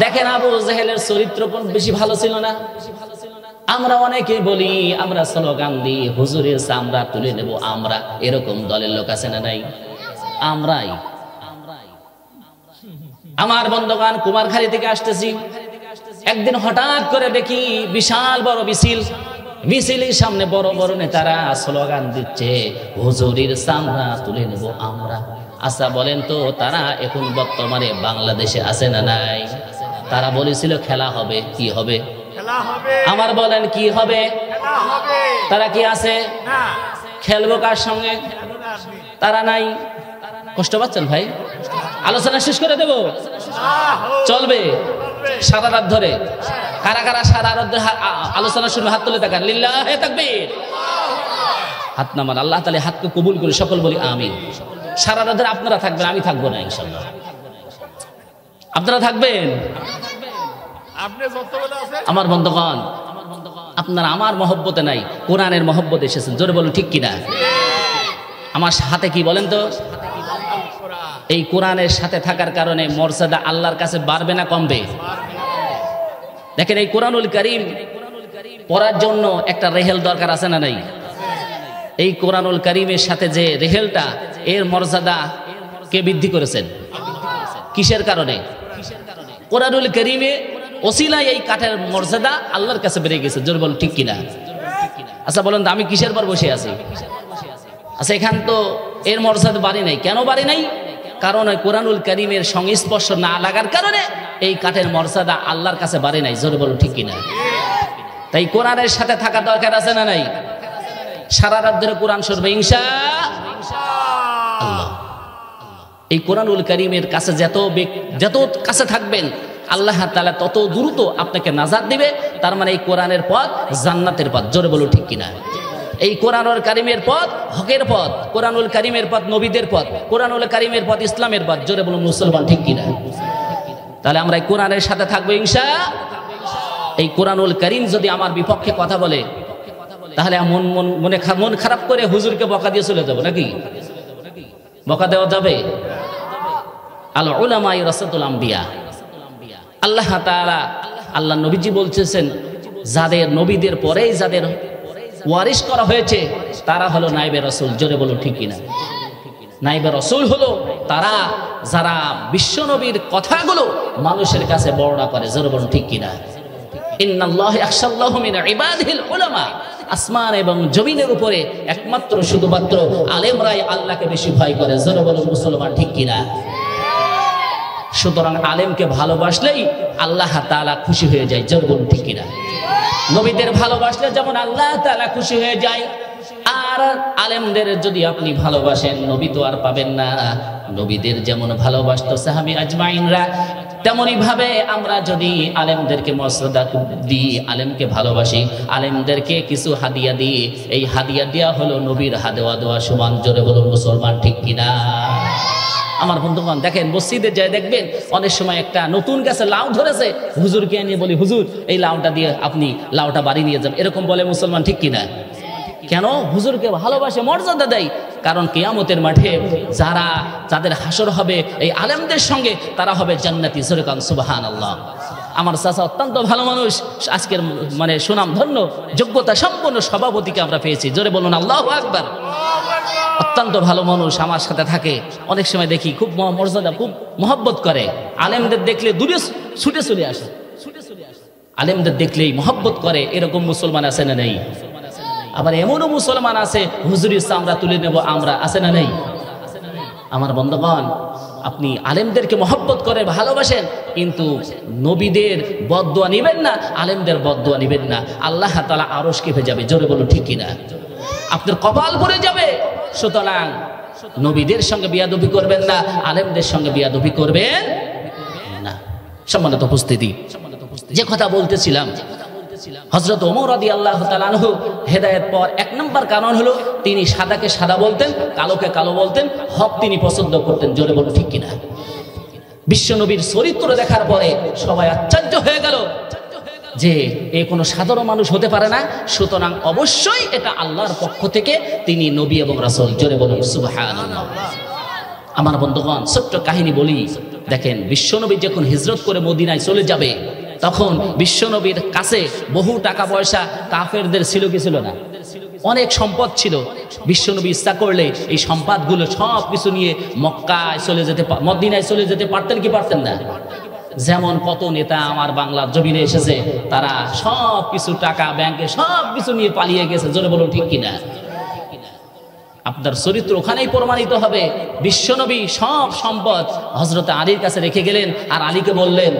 দেখেন, আবু জাহেলের চরিত্র কোন বেশি ভালো ছিল না? আমরা অনেকে বলি, আমরা স্লোগান দিই, হুজুরের চামড়া তুলে নেব আমরা। এরকম দলের লোক আছে না নাই? আমরাই। আমার বন্ধুগণ, কুমারখালী থেকে আসতেছি, একদিন হঠাৎ করে দেখি বিশাল বড় মিছিলের সামনে বড় বড় নেতারা স্লোগান দিচ্ছে, হুজুরের চামড়া তুলে নেব আমরা। আচ্ছা বলেন তো, তারা এখন বর্তমানে বাংলাদেশে আছে না নাই? তারা বলেছিল খেলা হবে। কি হবে? আমার বলেন কি হবে? তারা কি আছে? খেলবো কার সঙ্গে? তারা নাই। কষ্ট পাচ্ছেন ভাই? আলোচনা শেষ করে দেব? চলবে সারা রাত ধরে? কারা কারা সারা রাত ধরে আলোচনা শুনবে? হাত তুলে দেখান। লিল্লাহে তাকবীর। হাত নামান। আল্লাহ তাআলা হাতকে কবুল করে সকল বলি আমিন। সারা রাত ধরে আপনারা থাকবেন, আমি থাকবো না ইনশাআল্লাহ। আপনারা থাকবেন? আমার বন্ধুগণ, আপনারা আমার মহব্বতে নাই, কোরআনের মহব্বতে এসেছেন। জোরে বলুন ঠিক কিনা? আমার হাতে কি বলেন তো? এই কোরআনের সাথে থাকার কারণে মর্যাদা আল্লাহর কাছে বাড়বে না কমবে? দেখেন, এই কোরআনুল কারীম পড়ার জন্য একটা রেহেল দরকার আছে না নাই? এই কোরআনুল কারীমের সাথে যে রেহেলটা, এর মর্যাদা কে বৃদ্ধি করেছেন? কিসের কারণে? কোরআনুল কারীমে ওসিলায় এই কাঠের মর্যাদা আল্লাহর কাছে বেড়ে গেছে। জোর বল ঠিক কিনা? আচ্ছা বলেন তো, আমি কিসের পর বসে আছি? আচ্ছা, এখান তো এর মর্যাদা বাড়ি নাই। কেন বাড়ি নাই? কারণ ওই কোরআনুল কারীমের সংস্পর্শ না লাগার কারণে এই কাঠের মর্যাদা আল্লাহর কাছে বাড়ে নাই। জোরে বলুন ঠিক কিনা? তাই কোরআনের সাথে থাকা দরকার আছে না নাই? সারা রাত ধরে কোরআন শুনবে ইনশাআল্লাহ। এই কোরআনুল কারীমের কাছে যত কাছে থাকবেন, আল্লাহ তাআলা তত দ্রুত আপনাকে নাজাত দিবে। তার মানে এই কোরআনের পথ জান্নাতের পথ। জোরে বলুন ঠিক কিনা? এই কোরআনুল কারীমের পথ হকের পথ, কোরআনুল কারীমের পথ নবীদের পথ, কোরআনুল কারীমের পথ ইসলামের পথ। জোরে বলুন মুসলমান ঠিক কিনা? তাহলে আমরা এই কোরআনের সাথে থাকবো ইনশাআল্লাহ। এই কোরআনুল কারীম যদি আমার বিপক্ষে কথা বলে, তাহলে মন খারাপ করে হুজুরকে বকা দিয়ে চলে যাবো নাকি? বকা দেওয়া যাবে? আল উলামা ওয়ারাসাতুল আম্বিয়া। আল্লাহ তাআলা, আল্লাহ নবীজি বলতেছেন, যাদের নবীদের পরেই ওয়ারিশ করা হয়েছে তারা হলো নাইবে রাসূল। জোরে বলুন ঠিক কিনা? নাইবে রাসূল হলো তারা যারা বিশ্বনবীর কথাগুলো মানুষের কাছে বর্ণনা করে। জোরে বলুন ঠিক কিনা? ইন্নাল্লাহা ইয়াখশাল্লাহু মিন ইবাদিহিল উলামা। আসমান এবং জমিনের উপরে একমাত্র শুধুমাত্র আলেমরাই আল্লাহকে বেশি ভয় করে। জোরে বলুন মুসলমান ঠিক কিনা? সুতরাং আলেমকে ভালোবাসলেই আল্লাহ তাআলা খুশি হয়ে যায়। জোরে বলুন ঠিক কিনা? নবীদের ভালোবাসলে যেমন আল্লাহ তাআলা খুশি হয়ে যায়, আর আলেমদের যদি আপনি ভালোবাসেন নবী তো আর পাবেন না। নবীদের যেমন ভালোবাসতো সাহাবী আজমাইনরা, তেমনি ভাবে আমরা যদি আলেমদেরকে মর্যাদা দিই, আলেমকে ভালোবাসি, আলেমদেরকে কিছু হাদিয়া দিই, এই হাদিয়া দেওয়া হলো নবীর হাদেওয়া দেওয়া সমান। জোরে বলুন মুসলমান ঠিক কিনা? আমার বন্ধুগণ দেখেন, মসজিদে যায় দেখবেন অনেক সময় একটা নতুন গাছে লাউ ধরেছে, হুজুরকে নিয়ে বলি হুজুর এই লাউটা দিয়ে আপনি লাউটা বাড়ি নিয়ে যান, এরকম বলে মুসলমান ঠিক কিনা? কেন? হুজুরকে ভালোবাসে, মর্যাদা দেয়। কারণ কিয়ামতের মাঠে যাদের হাসর হবে এই আলেমদের সঙ্গে, তারা হবে জান্নাতি। জোরে কান সুবহানাল্লাহ। আমার চাচা অত্যন্ত ভালো মানুষ, আজকের মানে সুনাম ধন্য যোগ্যতা সম্পন্ন সভাপতিকে আমরা পেয়েছি। জোরে বলুন আল্লাহু আকবার। অত্যন্ত ভালো মানুষ, আমার সাথে থাকে, অনেক সময় দেখি খুব মর্যাদা, খুব মহব্বত করে। আলেমদের দেখলে দূরে ছুটে চলে আসে, আলেমদের দেখলেই মহব্বত করে। এরকম মুসলমান আছে না নেই? আবার এমনও মুসলমান আছে হুজুরের চামড়া তুলে নেব আমরা, আছে না নেই? আমার বন্ধুগণ, আপনি আলেমদেরকে মহব্বত করে ভালোবাসেন, কিন্তু নবীদের বদদুয়া নিবেন না, আলেমদের বদদুয়া নিবেন না। আল্লাহ তাআলা আরশ কেঁপে যাবে। জোরে বলুন ঠিক কিনা? আপনার কপাল পড়ে যাবে। সুতরাং নবীদের সঙ্গে বিয়াদবি করবেন না, আলেমদের সঙ্গে বিয়াদবি করবেন না। সম্মানিত উপস্থিতি, যে কথা বলতেছিলাম, হযরত ওমর রাদিয়াল্লাহু তাআলা আনহু হেদায়েত পাওয়ার এক নম্বর কারণ হলো তিনি সাদাকে সাদা বলতেন, কালোকে কালো বলতেন, হক তিনি পছন্দ করতেন। জোরে বলুন ঠিক কিনা? বিশ্বনবীর চরিত্র দেখার পরে সবাই আশ্চর্য হয়ে গেল যে এ কোনো সাধারণ মানুষ হতে পারে না, সুতরাং অবশ্যই এটা আল্লাহর পক্ষ থেকে তিনি নবী এবং রাসূল। জোরে বলুন সুবহানাল্লাহ। আমার বন্ধুগণ, ছোট্ট কাহিনী বলি। দেখেন, বিশ্বনবী যখন হিজরত করে মদিনায় চলে যাবে, তখন বিশ্বনবীর কাছে বহু টাকা পয়সা কাফেরদের ছিল কি ছিল না? অনেক সম্পদ ছিল। বিশ্বনবী ইচ্ছা করলে এই সম্পদগুলো সব কিছু নিয়ে মক্কায় চলে যেতে, মদিনায় চলে যেতে পারতেন কি পারতেন না? যেমন কত নেতা আমার বাংলার জমিনে এসেছে, তারা সব কিছু টাকা ব্যাংকে সব কিছু নিয়ে পালিয়ে গেছে। জোরে বলুন ঠিক কিনা? আপনার চরিত্র ওখানেই প্রমাণিত হবে। বিশ্বনবী সব সম্পদ হযরত আলীর কাছে রেখে গেলেন, আর আলীকে বললেন,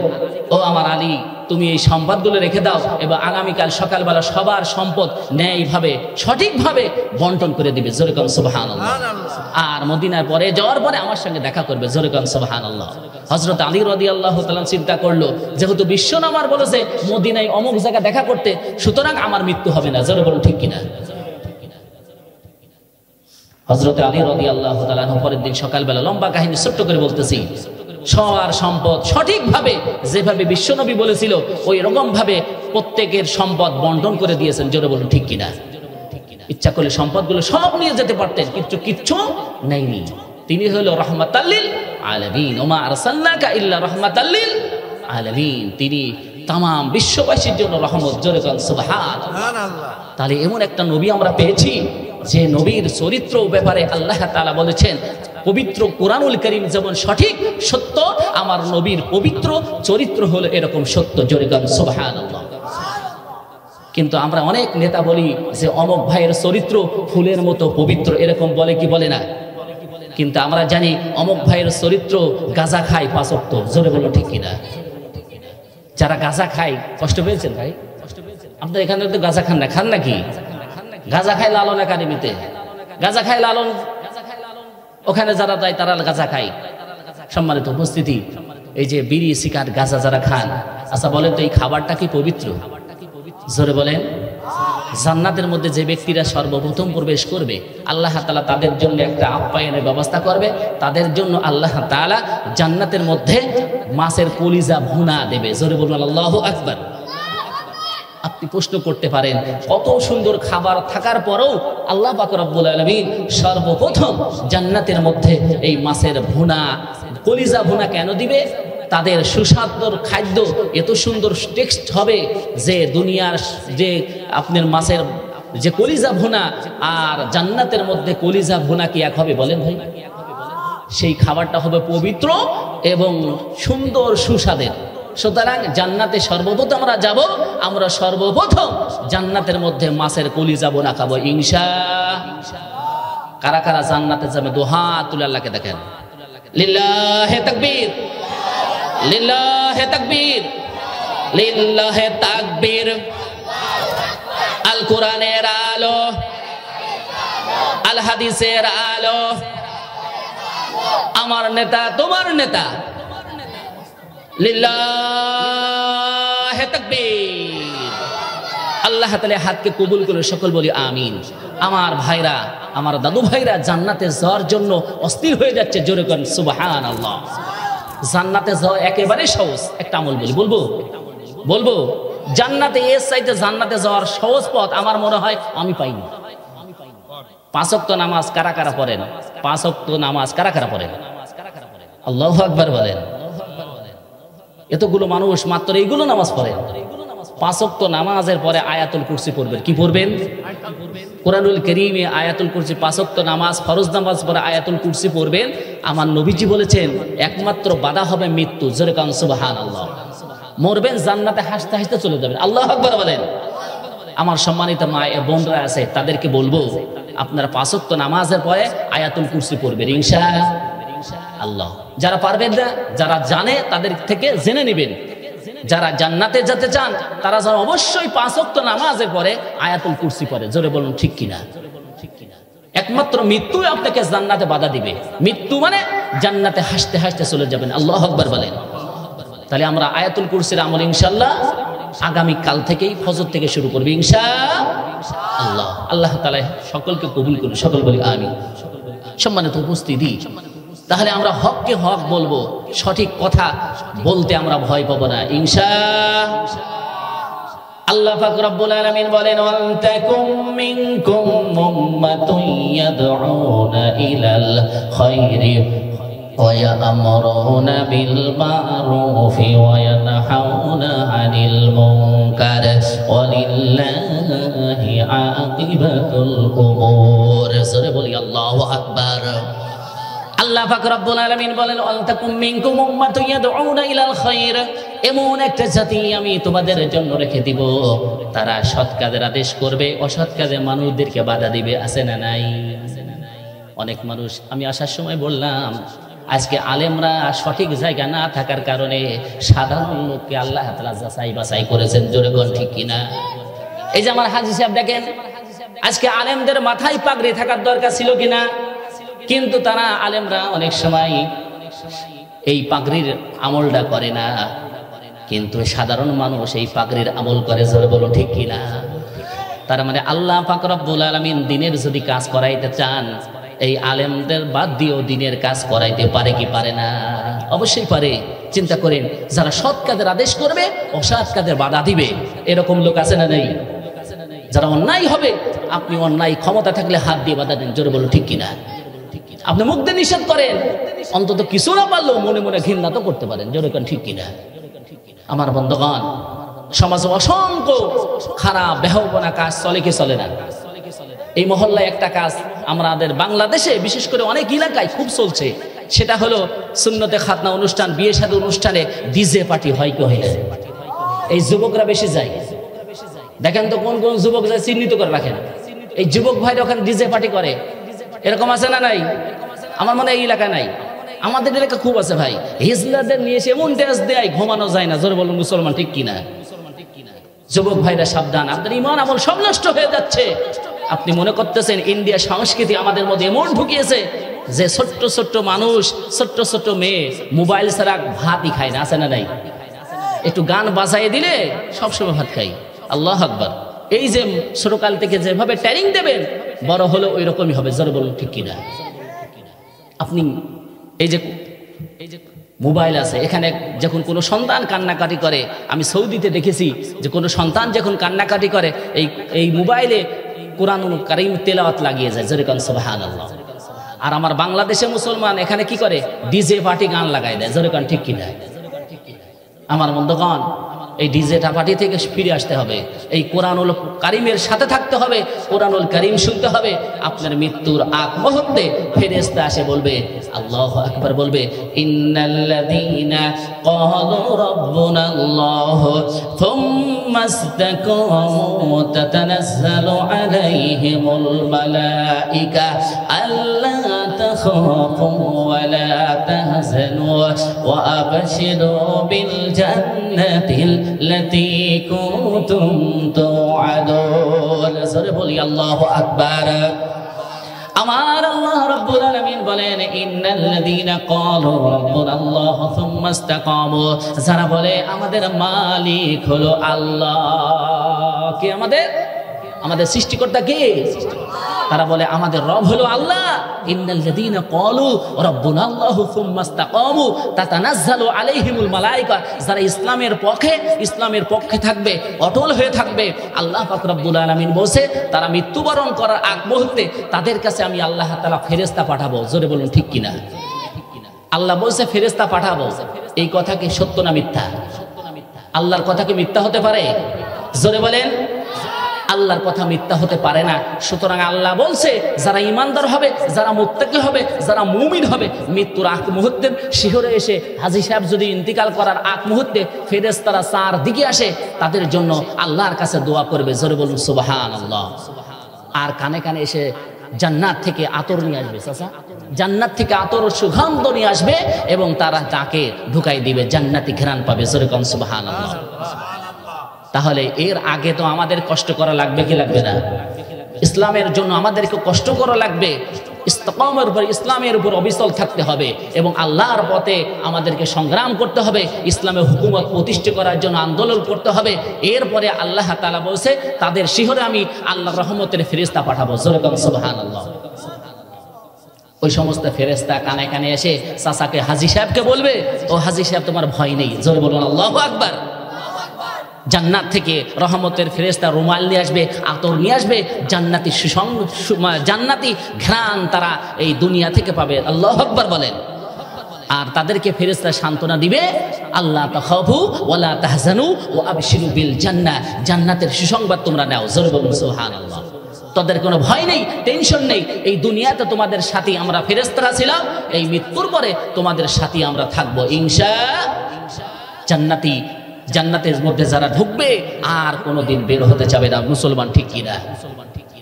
ও আমার আলী, তুমি এই সম্পদগুলো রেখে দাও এবং আগামীকাল সকালবেলা সবার সম্পদ ন্যায়ভাবে সঠিকভাবে বন্টন করে দিবে। জোরে কান সুবহানাল্লাহ। আর মদিনার পরে যাওয়ার পরে আমার সঙ্গে দেখা করবে। জোরে কান সুবহানাল্লাহ। হযরত আলী রাদিয়াল্লাহু তাআলা চিন্তা করলো, যেহেতু বিশ্বনবী আমার বলেছে মদিনায় অমুক জায়গা দেখা করতে, সুতরাং আমার মৃত্যু হবে না। জোরে বলুন ঠিক কিনা? হযরত আলী রাদিয়াল্লাহু তাআলা পরের দিন সকালবেলা, লম্বা কাহিনী ছোট্ট করে বলতেছি, সবার সম্পদ সঠিকভাবে যেভাবে বিশ্বনবী বলেছিল ওই রকম ভাবে প্রত্যেকের সম্পদ বন্টন করে দিয়েছেন। জোরে বলুন ঠিক কিনা? ইচ্ছা করলে সম্পদগুলো সব নিয়ে যেতে পারতেন, কিন্তু কিচ্ছু নেয়নি। তিনি হলো রাহমাতাল লিল আলামিন, ওমা আরসালনাকা ইল্লা রাহমাতাল লিল আলামিন। তিনি তাম বিশ্ববাসীর জন্য রহমত। জোরে বলুন সুবহানাল্লাহ। তাহলে এমন একটা নবী আমরা পেয়েছি যে নবীর চরিত্র ব্যাপারে আল্লাহ তাআলা বলেছেন, পবিত্র কোরআনুল কারীম যেমন সঠিক সত্য, আমার নবীর পবিত্র চরিত্র হলো এরকম সত্য। জোরে বলুন সুবহানাল্লাহ। কিন্তু আমরা অনেক নেতা বলি যে অমুক ভাইয়ের চরিত্র ফুলের মতো পবিত্র, এরকম বলে কি বলে না? কিন্তু আমরা জানি অমুক ভাইয়ের চরিত্র গাঁজা খায় 5 ওয়াক্ত। জোরে বলুন ঠিক কিনা? যারা গাঁজা খায়, কষ্ট পেয়েছেন ভাই? আপনার এখানে তো গাঁজা খান না, খান নাকি? গাঁজা খায় লালন একাডেমিতে, গাঁজা খায় লালন, ওখানে যারা যায় তারা গাঁজা খায়। সম্মানিত উপস্থিতি, এই যে বিড়ি সিগারেট গাঁজা যারা খান, আচ্ছা বলেন তো এই খাবারটা কি পবিত্র? জোরে বলেন। জান্নাতের মধ্যে যে ব্যক্তিরা সর্বপ্রথম প্রবেশ করবে, আল্লাহ তাআলা তাদের জন্য একটা আপ্যায়নের ব্যবস্থা করবে। তাদের জন্য আল্লাহ তাআলা জান্নাতের মধ্যে মাছের কলিজা ভুনা দেবে। জোরে বলুন আল্লাহু আকবার। আপনি প্রশ্ন করতে পারেন, কত সুন্দর খাবার থাকার পরেও আল্লাহ পাক রব্বুল আলামিন সর্বপ্রথম জান্নাতের মধ্যে এই মাছের ভুনা, কলিজা ভুনা কেন দিবে? তাদের সুস্বাদুর খাদ্য এত সুন্দর টেক্সট হবে যে দুনিয়ার যে আপনার মাছের যে কলিজা ভুনা আর জান্নাতের মধ্যে কলিজা ভুনা কি এক হবে বলেন ভাই? সেই খাবারটা হবে পবিত্র এবং সুন্দর সুস্বাদের। সুতরাং জান্নাতে সর্বপ্রথম আমরা যাব, আমরা সর্বপ্রথম জান্নাতের মধ্যে মাছের কলিজা ভুনা খাবো ইনশাআল্লাহ। কারা কারা জান্নাতে যাবে দুহাত তুলে আল্লাহকে দেখেন। লিল্লাহে তাকবীর, লিল্লাহে তাকবীর, লিল্লাহে তাকবীর। আল কোরআনের আলো, আল হাদিসের আলো, আমার নেতা তোমার নেতা, লিল্লাহে তাকবীর। আল্লাহ তাআলা হাতকে কবুল করে সকল বলি আমিন। আমার ভাইরা, আমার দাদু ভাইরা জান্নাতে যাওয়ার জন্য অস্থির হয়ে যাচ্ছে, জোরে করেন সুবহানাল্লাহ। জান্নাতে যাওয়া একেবারে সহজ একটা আমল বলবো জান্নাতে এর চাইতে জান্নাতে যাওয়ার সহজ পথ আমার মনে হয় আমি পাইনি। 5 ওয়াক্ত নামাজ কারা কারা পড়েন? 5 ওয়াক্ত নামাজ কারা কারা পড়েন? আল্লাহু আকবার বলেন। এতগুলো মানুষ মাত্র এইগুলো নামাজ পড়েন। 5 ওয়াক্ত নামাজের পরে আয়াতুল কুরসি পড়বেন। কি পড়বেন? কোরআনুল কারীমে আয়াতুল কুরসি। 5 ওয়াক্ত নামাজ, ফরজ নামাজ পরে আয়াতুল কুরসি পড়বেন। আমার নবীজি বলেছেন একমাত্র বাধা হবে মৃত্যু। জোরে কান সুবহানাল্লাহ। মরবেন জান্নাতে হাসতে হাসতে চলে যাবেন। আল্লাহু আকবার বলেন। আমার সম্মানিত মা বোনরা আছে, তাদেরকে বলবো আপনারা 5 ওয়াক্ত নামাজের পরে আয়াতুল কুরসি পড়বেন ইনশাআল্লাহ। যারা পারবেন না, যারা জানে তাদের থেকে জেনে নেবেন। যারা জান্নাতে যেতে চান তারা যেন অবশ্যই 5 ওয়াক্ত নামাজের পরে আয়াতুল কুরসি পড়ে। জোরে বলুন ঠিক কিনা? একমাত্র মৃত্যু আপনাকে জান্নাতে বাধা দিবে। মৃত্যু মানে জান্নাতে হাসতে হাসতে চলে যাবেন। আল্লাহু আকবার বলেন। তাহলে আমরা আয়াতুল কুরসির আমল ইনশাআল্লাহ আগামী কাল থেকেই ফজর থেকে শুরু করব ইনশাআল্লাহ। আল্লাহ তাআলা সকলকে কবুল করুন, সকল বলি আমিন। সম্মানিত উপস্থিতি, তাহলে আমরা হককে হক বলবো, সঠিক কথা বলতে আমরা ভয় পাবো না ইনশাআল্লাহ। আল্লাহ পাক রব্বুল আলামিন বলেন ওয়াল তাকুম মিনকুম উম্মাতুন ইয়াদউনা ইলাল খায়রি ওয়া ইয়া'মুরুনা বিল মা'রুফি ওয়া ইয়ানহাউনা আনিল মুনকার ওয়া লিল্লাহি আকিবাতুল উমুর। সূরা বলি আল্লাহু আকবার। আল্লাহ পাক রব্বুল আলামিন বলেন ওয়াল তাকুম মিনকুম উম্মাতুন ইয়াদউনা ইলাল খায়র। এমন একটা জাতি আমি তোমাদের জন্য রেখে দিব, তারা সৎ কাজের আদেশ করবে, অসৎ কাজে মানুষদেরকে বাধা দিবে। আছে না নাই? অনেক মানুষ, আমি আসার সময় বললাম আজকে আলেমরা সঠিক জায়গা না থাকার কারণে সাধারণ লোককে আল্লাহ তাআলা যাচাই বাছাই করেছেন। জোরে বল ঠিক কিনা? এই যে আমার হাজী সাহেব দেখেন, আজকে আলেমদের মাথায় পাগড়ি থাকার দরকার ছিল কিনা? কিন্তু তারা আলেমরা অনেক সময় এই পাগড়ির আমলটা করে না, কিন্তু সাধারণ মানুষ এই পাগড়ির আমল করে। জোরে বলো ঠিক কিনা? তার মানে আল্লাহ পাক রব্বুল আলামিন দিনের যদি কাজ করাইতে চান, এই আলেমদের বাদ দিয়েও দিনের কাজ করাইতে পারে কি পারে না? অবশ্যই পারে। চিন্তা করেন, যারা সৎ কাজের আদেশ করবে, অসৎ কাজের বাধা দিবে, এরকম লোক আছে না নেই? যারা অন্যায় হবে, আপনি অন্যায় ক্ষমতা থাকলে হাত দিয়ে বাধা দেন। জোরে বলো ঠিক কিনা? আপনি মুখ দিয়ে নিষেধ করেন, অন্তত কিছু না পারলেও মনে মনে ঘৃণা তো করতে পারেন। জোরে কোন ঠিক কিনা? আমার বন্ধুগণ, সমাজে অসংখ্য খারাপ বেহায়াপনা কাজ চলে কি চলে না? এই মহল্লায় একটা কাজ আমাদের বাংলাদেশে বিশেষ করে অনেক এলাকায় খুব চলছে, সেটা হলো সুন্নতে খাতনা অনুষ্ঠান, বিয়ে শাদী অনুষ্ঠানে ডিজে পার্টি হয় কি হয় না? এই যুবকরা বেশি যায়। দেখেন তো কোন কোন যুবক যায় চিহ্নিত করে রাখেন। এই যুবক ভাইরা ওখানে ডিজে পার্টি করে, এরকম আছে না নাই? আমার মনে হয় এই এলাকা নাই, আমাদের এলাকা খুব আছে ভাই। হিজলাদের নিয়ে এসে এমন ড্যান্স দেয় ঘুমানো যায় না। জোরে বলুন মুসলমান ঠিক কিনা? যুবক ভাইরা সাবধান, আপনার ইমান আমল সব নষ্ট হয়ে যাচ্ছে। আপনি মনে করতেছেন ইন্ডিয়া সংস্কৃতি আমাদের মধ্যে এমন ঢুকিয়েছে যে ছোট্ট ছোট্ট মানুষ, ছোট্ট ছোট্ট মেয়ে মোবাইল ছাড়া ভাতই খায় না। আছে না নাই? একটু গান বাজাই দিলে সবসময় ভাত খাই। আল্লাহু আকবার। এই যে ছোটকাল থেকে যেভাবে ট্রেনিং দেবেন, বড় হলে ওই রকমই হবে। জোরে বলুন ঠিক কিনা? আপনি এই যে মোবাইল আছে, এখানে যখন কোনো সন্তান কান্নাকাটি করে, আমি সৌদিতে দেখেছি যে কোনো সন্তান যখন কান্নাকাটি করে এই মোবাইলে কোরআনুল কারীম তেলাওয়াত লাগিয়ে যায়। জোরে কোন সুবহানাল্লাহ। আর আমার বাংলাদেশে মুসলমান এখানে কি করে? ডিজে পার্টি গান লাগাই দেয়। জোরে কোন ঠিক কিনা? আমার বন্ধুগণ, এই ডিজেটা পার্টি থেকে ফিরে আসতে হবে, এই কোরআনুল কারিমের সাথে থাকতে হবে, কোরআনুল কারিম শুনতে হবে। আপনার মৃত্যুর আগ মুহূর্তে ফেরেশতা এসে বলবে, আল্লাহু আকবার বলবে, ইন্নাল্লাযীনা ক্বালু রাব্বুনাল্লাহু থুম্মা ইসতাকামু তাতানাজ্জালু আলাইহিমুল মালাইকা আল্লা তাখাফু ওয়া লা তাহজানু ওয়া আবশিরু বিল জান্নাতিল লাতী কুনতুম তুআদুন। জোরে বলি আল্লাহু আকবার। আমার আল্লাহ রাব্বুল আলামিন বলেন, ইন্নাল্লাযীনা ক্বালু রাব্বুনাল্লাহু সুম্মা ইসতাকামু, যারা বলে আমাদের মালিক হলো আল্লাহ। কে আমাদের? আমাদের সৃষ্টিকর্তা কে? তারা বলে আমাদের রব হলো আল্লাহ। ইন্নাল্লাযীনা ক্বালু রাব্বুনাল্লাহু সুম্মা ইসতাকামু তাতানাজ্জালু আলাইহিমুল মালায়েকা, যারা ইসলামের পক্ষে থাকবে, অটল হয়ে থাকবে, আল্লাহ পাক রব্বুল আলামিন বলছে তারা মৃত্যুবরণ করার আগ মুহূর্তে তাদের কাছে আমি আল্লাহ তাআলা ফেরেশতা পাঠাবো। জোরে বলুন ঠিক কিনা? আল্লাহ বলছে ফেরেশতা পাঠাবো। এই কথা কি সত্য না মিথ্যা? আল্লাহর কথা কি মিথ্যা হতে পারে? জোরে বলেন। আল্লাহর কথা মিথ্যা হতে পারে না। সুতরাং আল্লাহ বলছে যারা ঈমানদার হবে, যারা মুত্তাকি হবে, যারা মুমিন হবে, মৃত্যুর আগ মুহূর্তে শিহরে এসে হাজী সাহেব যদি ইন্তিকাল করার আগ মুহূর্তে ফেরেশতারা চারদিকে আসে, তাদের জন্য আল্লাহর কাছে দোয়া করবে। জোরে বলুন সুবহানাল্লাহ। আর কানে কানে এসে জান্নাত থেকে আতর নিয়ে আসবে। চাচা, জান্নাত থেকে আতর সুগন্ধ নিয়ে আসবে এবং তারা তাকে ঢুকাই দিবে, জান্নাতি ঘ্রাণ পাবে। জোরে বলুন সুবহানাল্লাহ। তাহলে এর আগে তো আমাদের কষ্ট করা লাগবে কি লাগবে না? ইসলামের জন্য আমাদেরকে কষ্ট করা লাগবে, ইসলামের উপর অবিচল থাকতে হবে এবং আল্লাহর পথে আমাদেরকে সংগ্রাম করতে হবে, ইসলামের হুকুমত প্রতিষ্ঠা করার জন্য আন্দোলন করতে হবে। এরপরে আল্লাহ তাআলা বলছে তাদের শিহরে আমি আল্লাহর রহমতের ফেরেশতা পাঠাবো। জোরে বলুন সুবহানাল্লাহ। ওই সমস্ত ফেরেশতা কানে কানে এসে চাচাকে হাজী সাহেবকে বলবে, ও হাজী সাহেব তোমার ভয় নেই। জোরে বলুন আল্লাহু আকবার। জান্নাত থেকে রহমতের ফেরেশতা রুমাল নিয়ে আসবে, আতর নিয়ে আসবে, জান্নাতি ঘ্রাণ তারা এই দুনিয়া থেকে পাবে। আল্লাহু আকবার বলেন। আর তাদেরকে ফেরেশতা সান্ত্বনা দিবে, আল্লাহ তাখাফু ওয়ালা তাহজানু ওয়া আবশিরু বিল জান্নাহ, জান্নাতের সুসংবাদ তোমরা নাও। জোরে বলুন সুবহানাল্লাহ। তাদের কোনো ভয় নেই, টেনশন নেই। এই দুনিয়াতে তোমাদের সাথী আমরা ফেরেশতারা ছিলাম, এই মৃত্যুর পরে তোমাদের সাথী আমরা থাকবো ইনশাআল্লাহ। জান্নাতের মধ্যে যারা ঢুকবে আর কোনোদিন বের হতে যাবে না। মুসলমান ঠিক কিনা?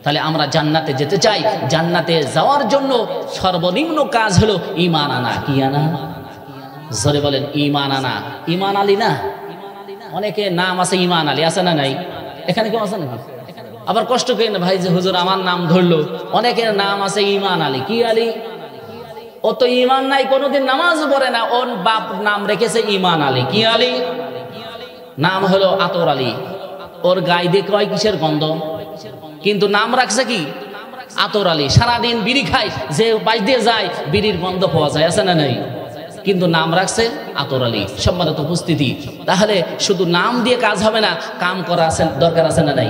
তাহলে আমরা জান্নাতে যেতে চাই। জান্নাতে যাওয়ার জন্য সর্বনিম্ন কাজ হলো ঈমান আনা। কি আনা? জোরে বলেন ঈমান আনা। ঈমান আলী না? অনেকে নাম আছে ঈমান আলী, আছে না নাই? এখানে কেউ আছে নাকি? আবার কষ্ট করেন না ভাই যে হুজুর আমার নাম ধরলো। অনেকের নাম আছে ঈমান আলী। কি আলী? ও তো ঈমান নাই, কোনোদিন নামাজ পড়ে না, ওর বাপ নাম রেখেছে ঈমান আলী। কি আলী? নাম হলো আতর আলী। ওর গায়ে দিয়ে কয় কিসের গন্ধ, কিন্তু নাম রাখছে কি আতর আলী। সারাদিন বিড়ি খায়, যে বাইশ দিয়ে যায় বিড়ির গন্ধ পাওয়া যায়, আছে না নাই? কিন্তু নাম রাখছে আতর আলী। সম্মানিত উপস্থিতি, তাহলে শুধু নাম দিয়ে কাজ হবে না, কাম করা আছে দরকার, আছে না নাই?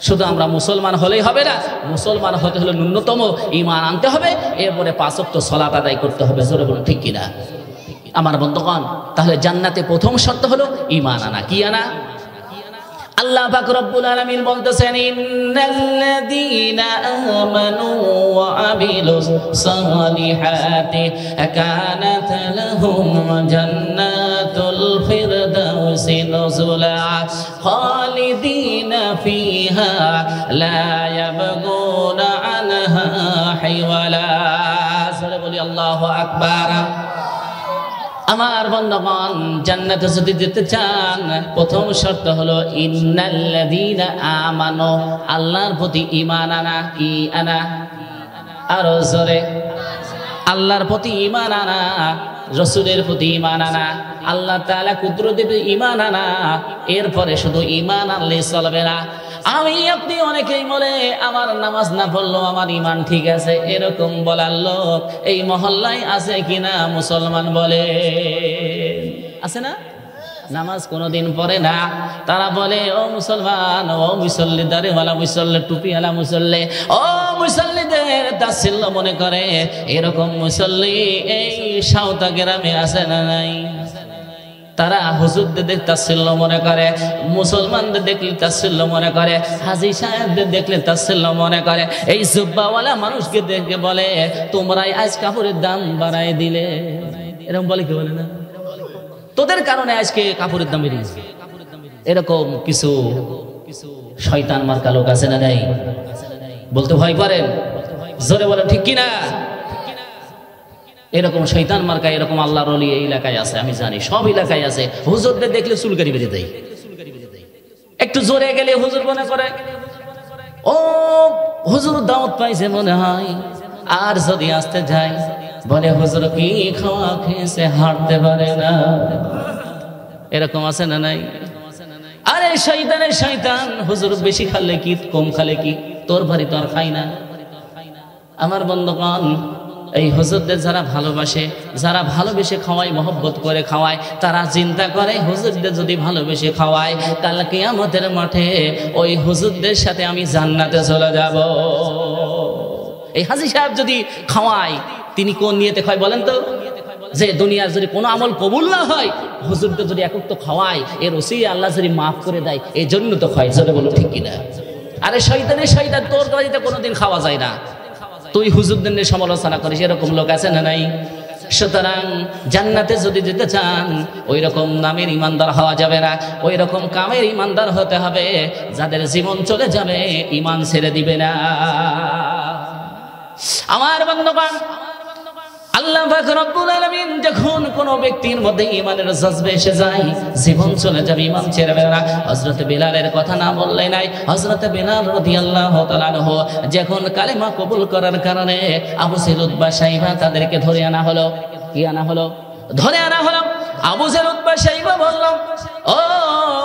শুধু আমরা মুসলমান হলেই হবে না, মুসলমান হতে হলে ন্যূনতম ঈমান আনতে হবে, এরপরে ৫ ওয়াক্ত সালাত আদায় করতে হবে। জোরে বলুন ঠিক কিনা? আমার বন্ধুগণ, তাহলে জান্নাতে প্রথম শর্ত হলো ঈমান আনা। কি আনা? আল্লাহ পাক রব্বুল আলামিন বলতেছেন, ইন্নাল্লাযীনা আমানু ওয়া আমিলুস সালিহাতি কানাত লাহুম জান্নাতুল ফিরদাউসি নুজুলা খালিদিনা ফিহা লা ইয়াবগুনা আনহা হিওয়ালা। সরে বলি আল্লাহু আকবার। আমার বন্ধুগণ, জান্নাতে যদি যেতে চান প্রথম শর্ত হলো ইন্নাল্লাযীনা আমানু, আল্লাহর প্রতি ঈমান আনা। কি আনা? আরো জোরে। আল্লাহর প্রতি ঈমান আনা, রাসূলের প্রতি ঈমান আনা, আল্লাহ তাআলা কুদরতের প্রতি ঈমান আনা। এরপরে শুধু ঈমান আনলে চলবে না। আমি আপনি অনেকেই বলে আমার নামাজ না পড়লেও আমার ঈমান ঠিক আছে, এরকম বলার লোক এই মহল্লায় আছে কিনা মুসলমান বলে? আছে না? নামাজ কোনোদিন পড়ে না, তারা বলে ও মুসলমান, ও মুসল্লি, দাড়িওয়ালা মুসল্লি, টুপিওয়ালা মুসল্লি, ও মুসল্লিদের তাচ্ছিল্য মনে করে। এরকম মুসল্লি এই সাঁওতা গ্রামে আছে না নাই? তারা হুজুরদের দেখলে তাচ্ছিল্য মনে করে, মুসলমানদের দেখলে তাচ্ছিল্য মনে করে, হাজী সাহেবদের দেখলে তাচ্ছিল্য মনে করে। এই জুব্বাওয়ালা মানুষকে দেখে বলে তোমরাই আজ কাপড়ের দাম বাড়ায় দিলে, এরকম বলে কি বলে না? তোদের কারণে আজকে কাপড়ের দাম বেড়ে গেছে। এরকম কিছু শয়তান মার্কা লোক আছে না নাই? বলতে ভয় করেন? জোরে বলেন ঠিক কিনা? এরকম শয়তান মার্কা এরকম আল্লাহর ওলি এই এলাকায় আছে, আমি জানি সব এলাকায় আছে। হুজুরদের দেখলে চুলকারি বেজে দেয়, একটু জোরে গেলে হুজুর মনে করে ও হুজুর দাওয়াত পাইছে মনে হয়, আর যদি আসতে যায় বলে হুজুর কি খাওয়া খেয়েছে হাঁটতে পারে না। এরকম আছে না নাই? আরে শয়তানের শয়তান, হুজুর বেশি খালে কি কম খালে কি, তোর ভারী তো আর খাই না। আমার বন্ধুগণ, এই হুজুরদের যারা ভালোবাসে, যারা ভালোবেসে খাওয়ায়, মহব্বত করে খাওয়ায়, তারা চিন্তা করে হুজুরদের যদি ভালোবেসে খাওয়ায় কাল কিয়ামতের মাঠে ওই হুজুরদের সাথে আমি জান্নাতে চলে যাব। এই হাজী সাহেব যদি খাওয়ায়, তিনি কোন নিয়তে খায় বলেন তো? যে দুনিয়ার যদি কোনো আমল কবুল না হয়, হুজুরদের যদি একক তো খাওয়ায়, এর ওসিলা আল্লাহ যদি মাফ করে দেয়, এই জন্য তো খায়। জোরে বলো ঠিক কিনা? আরে শয়তানের শয়তান, তোর বাড়িতে কোনোদিন খাওয়া যায় না, তুই হুজুরদের নিয়ে সমালোচনা করিস, এরকম লোক আছে না নাই? সুতরাং জান্নাতে যদি যেতে চান ওই রকম নামের ইমানদার হওয়া যাবে না, ওই রকম কামের ইমানদার হতে হবে যাদের জীবন চলে যাবে ইমান ছেড়ে দিবে না। আমার বন্ধুগণ, আল্লাহ পাক রব্বুল আলামিন যখন কোন ব্যক্তির মধ্যে ঈমানের জজবে এসে যায়, জীবন চলে যাবে, ঈমান ছেড়বে না। হযরত বিলালের কথা না বললে নাই। হযরত বিলাল রাদিয়াল্লাহু তাআলা আনহু যখন কালেমা কবুল করার কারণে আবু জেল উতবা সাইবা তাদেরকে ধরে আনা হলো। কি আনা হলো? ধরে আনা হলো। আবু জেল উতবা সাইবা বলল, ও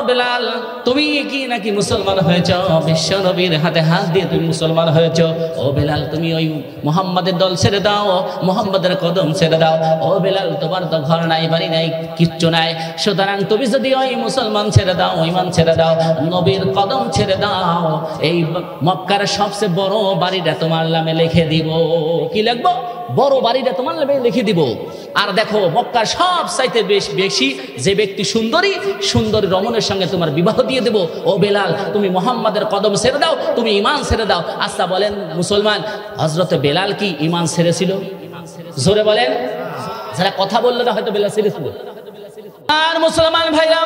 বিলাল, তুমি কি নাকি মুসলমান হয়েছ? বিশ্ব নবীর হাতে হাত দিয়ে তুমি মুসলমান হয়েছ। ও বিলাল, তুমি ওই মুহাম্মাদের দল ছেড়ে দাও, মুহাম্মাদের কদম ছেড়ে দাও। ও বিলাল, তোমার তো ঘর নাই, বাড়ি নাই, কিচ্ছু নাই। সুতরাং তুমি যদি ওই মুসলমান ছেড়ে দাও, ঈমান ছেড়ে দাও, নবীর কদম ছেড়ে দাও, এই মক্কার সবচেয়ে বড় বাড়িটা তোমার নামে লিখে দিব। কি লিখবো? বড় বাড়িটা তোমার নামে লিখে দিব। আর দেখো, মক্কার সব চাইতে বেশি যে ব্যক্তি সুন্দরী, সুন্দরী রমণের সঙ্গে তোমার বিবাহ দিয়ে দেব। ও বেলাল, তুমি মুহাম্মাদের কদম ছেড়ে দাও, তুমি ঈমান ছেড়ে দাও। আচ্ছা বলেন মুসলমান, হযরত বেলাল কি ঈমান ছেড়েছিল? জোরে বলেন। যারা কথা বললো না হয়তো বেলাল ছেড়েছিল। আর মুসলমান ভাইরা,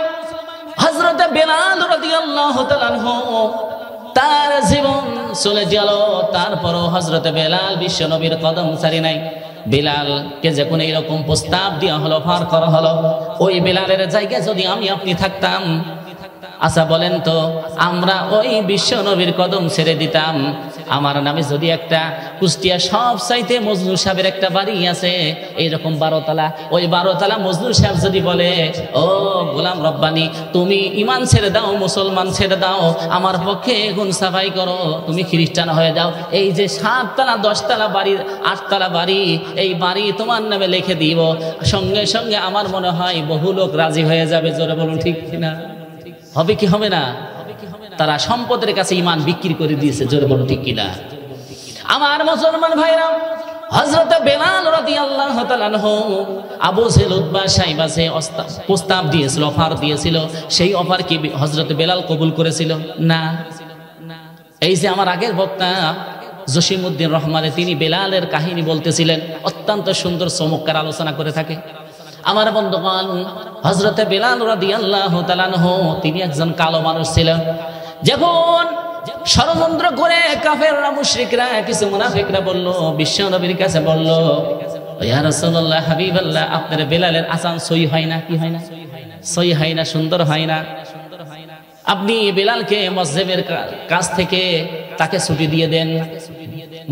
হযরত বেলাল রাদিয়াল্লাহু তাআলা আনহু তার জীবন চলে গেল, তারপরও হযরত বেলাল বিশ্ব নবীর কদম ছাড়ি নাই। বেলালকে যখন এইরকম প্রস্তাব দেওয়া হলো, ফার করা হলো, ওই বেলালের জায়গায় যদি আমি আপনি থাকতাম, আচ্ছা বলেন তো, আমরা ওই বিশ্ব নবীর কদম ছেড়ে দিতাম। আমার নামে যদি একটা কুষ্টিয়া সব চাইতে মজনু সাহেবের একটা বাড়ি আছে এইরকম 12 তলা, ওই 12 তলা মজনু সাহেব যদি বলে, ও গোলাম রব্বানি, তুমি ঈমান ছেড়ে দাও, মুসলমান ছেড়ে দাও, আমার পক্ষে গুণ সাফাই করো, তুমি খ্রিস্টান হয়ে যাও, এই যে 7 তলা 10 তলা বাড়ি, 8 তলা বাড়ি, এই বাড়ি তোমার নামে লিখে দিব, সঙ্গে সঙ্গে আমার মনে হয় বহু লোক রাজি হয়ে যাবে। জোরে বলুন ঠিক কিনা? হবে কি হবে না? তারা সম্পদের কাছে ঈমান বিক্রি করে দিয়েছে। জোরে বলুন ঠিক কিনা? আমার মুসলমান ভাইরা, হযরত বেলাল রাদিয়াল্লাহু তাআলা আনহু আবু জেল উতবা সাইবা যে প্রস্তাব দিয়েছিল, অফার দিয়েছিল, সেই অফার কি হযরত বেলাল কবুল করেছিল? না। এই যে আমার আগের বক্তা জসিমউদ্দিন রহমানে তিনি বেলালের কাহিনী বলতেছিলেন, অত্যন্ত সুন্দর চমৎকার আলোচনা করে থাকে। আমার বন্ধুগণ, হযরত বেলাল রাদিয়াল্লাহু তাআলা আনহু তিনি একজন কালো মানুষ ছিলেন। যখন ষড়যন্ত্র করে কাফেররা, মুশরিকরা, কিছু মুনাফিকরা বলল, বিশ্ব নবীর কাছে বলল, ইয়া রাসূলুল্লাহ, হাবিবাল্লাহ, আপনার বেলালের আযান সহি হয় না। কি হয় না? সহি হয় না, সুন্দর হয় না। আপনি বেলালকে মসজিদের কাছ থেকে তাকে ছুটি দিয়ে দেন,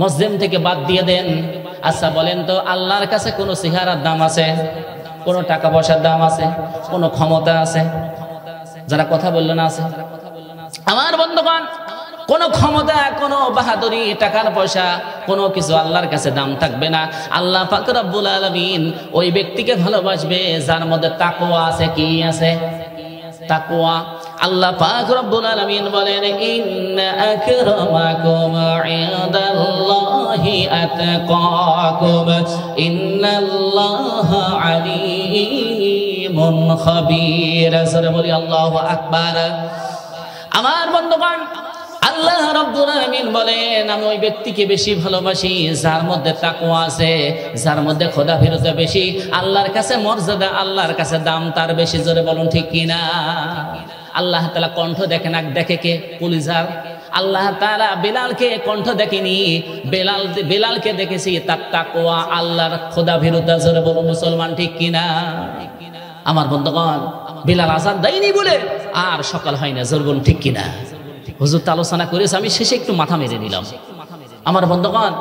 মসজিদ থেকে বাদ দিয়ে দেন। আচ্ছা বলেন তো, আল্লাহর কাছে কোনো চেহারার দাম আছে? কোন টাকা পয়সার দাম আছে? কোন ক্ষমতা আছে? যারা কথা বললো না আছে? আমার বন্ধুগণ, কোন ক্ষমতা, কোন বাহাদুরি, টাকার পয়সা, কোনো কিছু আল্লাহর কাছে দাম থাকবে না। আল্লাহ পাক রব্বুল আলামিন ওই ব্যক্তিকে ভালোবাসবে যার মধ্যে তাকওয়া আছে। কি আছে? তাকওয়া। আল্লাহ পাক রব্বুল আলামিন বলেন, ইন্না আকরামাকুম ইনদাল্লাহি আতকাকুম ইন্নাল্লাহা আলীমুন আলিমুন খাবীর। জোরে বলি আল্লাহু আকবার। আমার বন্ধুগণ, আল্লাহ রাব্বুল আলামিন বলেন, আমি ওই ব্যক্তিকে বেশি ভালোবাসি যার মধ্যে তাকওয়া আছে, যার মধ্যে খোদাভীরুতা বেশি, আল্লাহর কাছে মর্যাদা, আল্লাহর কাছে দাম তার বেশি। জোরে বলুন ঠিক কিনা? আল্লাহ তাআলা কণ্ঠ দেখে না, দেখে কে? কলিজার। আল্লাহ তাআলা বেলালকে কণ্ঠ দেখেনি, বেলালকে দেখেছি তার তাকওয়া, আল্লাহর খোদাভীরুতা। জোরে বলুন মুসলমান ঠিক কিনা? আমার বন্ধুগণ, বেলাল আযান দেয়নি বলে আর সকাল হয় না। জোরে বলুন ঠিক কিনা? হুজুর তো আলোচনা করেছে, আমি শেষে একটু মাথা মেরে নিলাম। আমার বন্ধুগণ,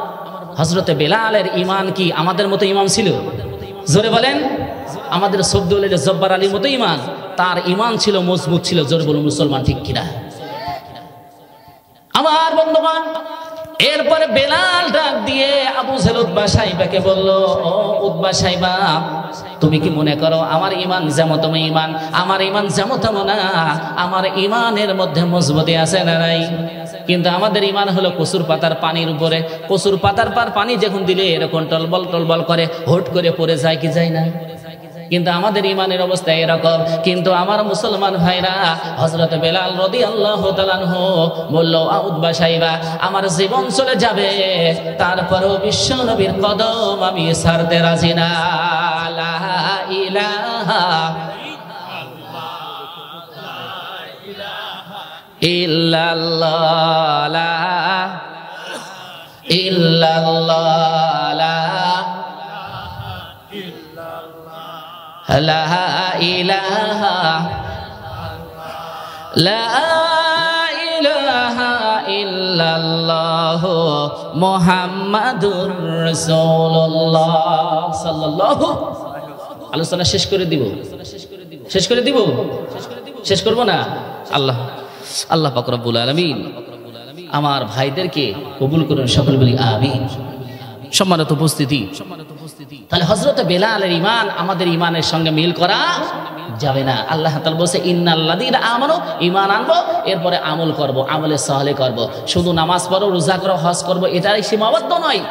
হযরতে বেলালের ঈমান কি আমাদের মতো ঈমান ছিল? জোরে বলেন। আমাদের সবদুলের জব্বার আলীর মতো ঈমান? তার ঈমান ছিল, মজবুত ছিল। জোরে বলুন মুসলমান ঠিক কিনা? আমার বন্ধুগণ, এরপরে বেলাল ডাক দিয়ে আবু জেল উতবা সাইবাকে বলল, ও উতবা সাইবা, তুমি কি মনে করো আমার ঈমান যেমন তুমি ঈমান, আমার ঈমান যেমন তেমন না? আমার ঈমানের মধ্যে মজবুতি আছে না নাই? কিন্তু আমাদের ঈমান হলো কসুর পাতার পানির উপরে। কসুর পাতার পার পানি যখন দিলে এরকম টলবল টলবল করে, হুট করে পড়ে যায় কি যায় না? কিন্তু আমাদের ঈমানের অবস্থা এরকম। কিন্তু আমার মুসলমান ভাইরা, হযরত বেলাল রাদিয়াল্লাহু তাআলা আনহু বলল, উতবা সাইবা, আমার জীবন চলে যাবে, তারপরেও বিশ্ব নবীর কদম আমি ছাড়তে রাজি না। লা ইলাহা ইল্লাল্লাহ, লা ইল্লাল্লাহ, লা লা ইলাহা লা ইলাহা ইল্লাল্লাহ মুহাম্মাদুর রাসূলুল্লাহ সাল্লাল্লাহু। আলোচনা শেষ করে দিব, শেষ করে দিব, শেষ করব না? আল্লাহ পাক রব্বুল আলামিন আমার ভাইদেরকে কবুল করুন, সকল বলি আমিন। সম্মানিত উপস্থিতি, তাহলে হযরত বেলালের ঈমান আমাদের ঈমানের সঙ্গে মিল করা যাবে না। আল্লাহ তাআলা বলেছে, ইন্নাল্লাযীনা আমানু, ঈমান আনবো, এরপরে আমল করব, আমলে সালেহ করব। শুধু নামাজ পড়ো, রোজা করো, হজ করব, এটাই সীমাবদ্ধ নয়।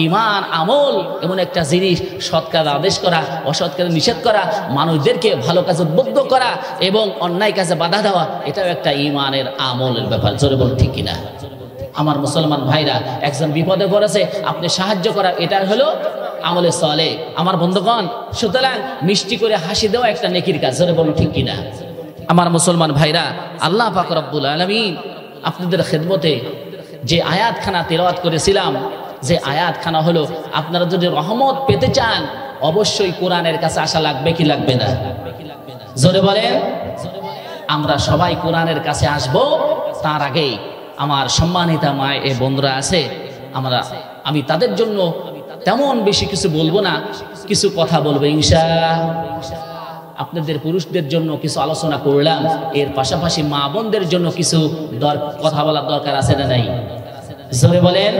ঈমান আমল এমন একটা জিনিস, সৎ কাজ আদেশ করা, অসৎ কাজ নিষেধ করা, মানুষদেরকে ভালো কাজে উদ্বুদ্ধ করা এবং অন্যায় কাজে বাধা দেওয়া, এটাও একটা ঈমানের আমলের ব্যাপার। জোরে বলুন ঠিক কিনা? আমার মুসলমান ভাইরা, একজন বিপদে পড়েছে, আপনি সাহায্য করা, এটা হলো আমলে সালেহ। আমার বন্ধুগণ, সুতরাং মিষ্টি করে হাসি দেওয়া একটা নেকির কাজ। জোরে বলুন ঠিক কিনা? আমার মুসলমান ভাইরা, আল্লাহ পাক রব্বুল আলামিন আপনাদের খেদমতে যে আয়াতখানা তেলাওয়াত করেছিলাম, যে আয়াতখানা হলো, আপনারা যদি রহমত পেতে চান অবশ্যই কোরআনের কাছে আসা লাগবে কি লাগবে না? জোরে বলেন। আমরা সবাই কোরআনের কাছে আসব। তার আগে আমার সম্মানিতা মা এ বন্ধুরা আছে, আমি তাদের জন্য তেমন বেশি কিছু বলবো না, কিছু কথা বলবো ইনশাআল্লাহ। আপনাদের পুরুষদের জন্য কিছু আলোচনা করলাম, এর পাশাপাশি মা বোনদের জন্য কিছু কথা বলার দরকার আছে না নাই? জোরে বলেন।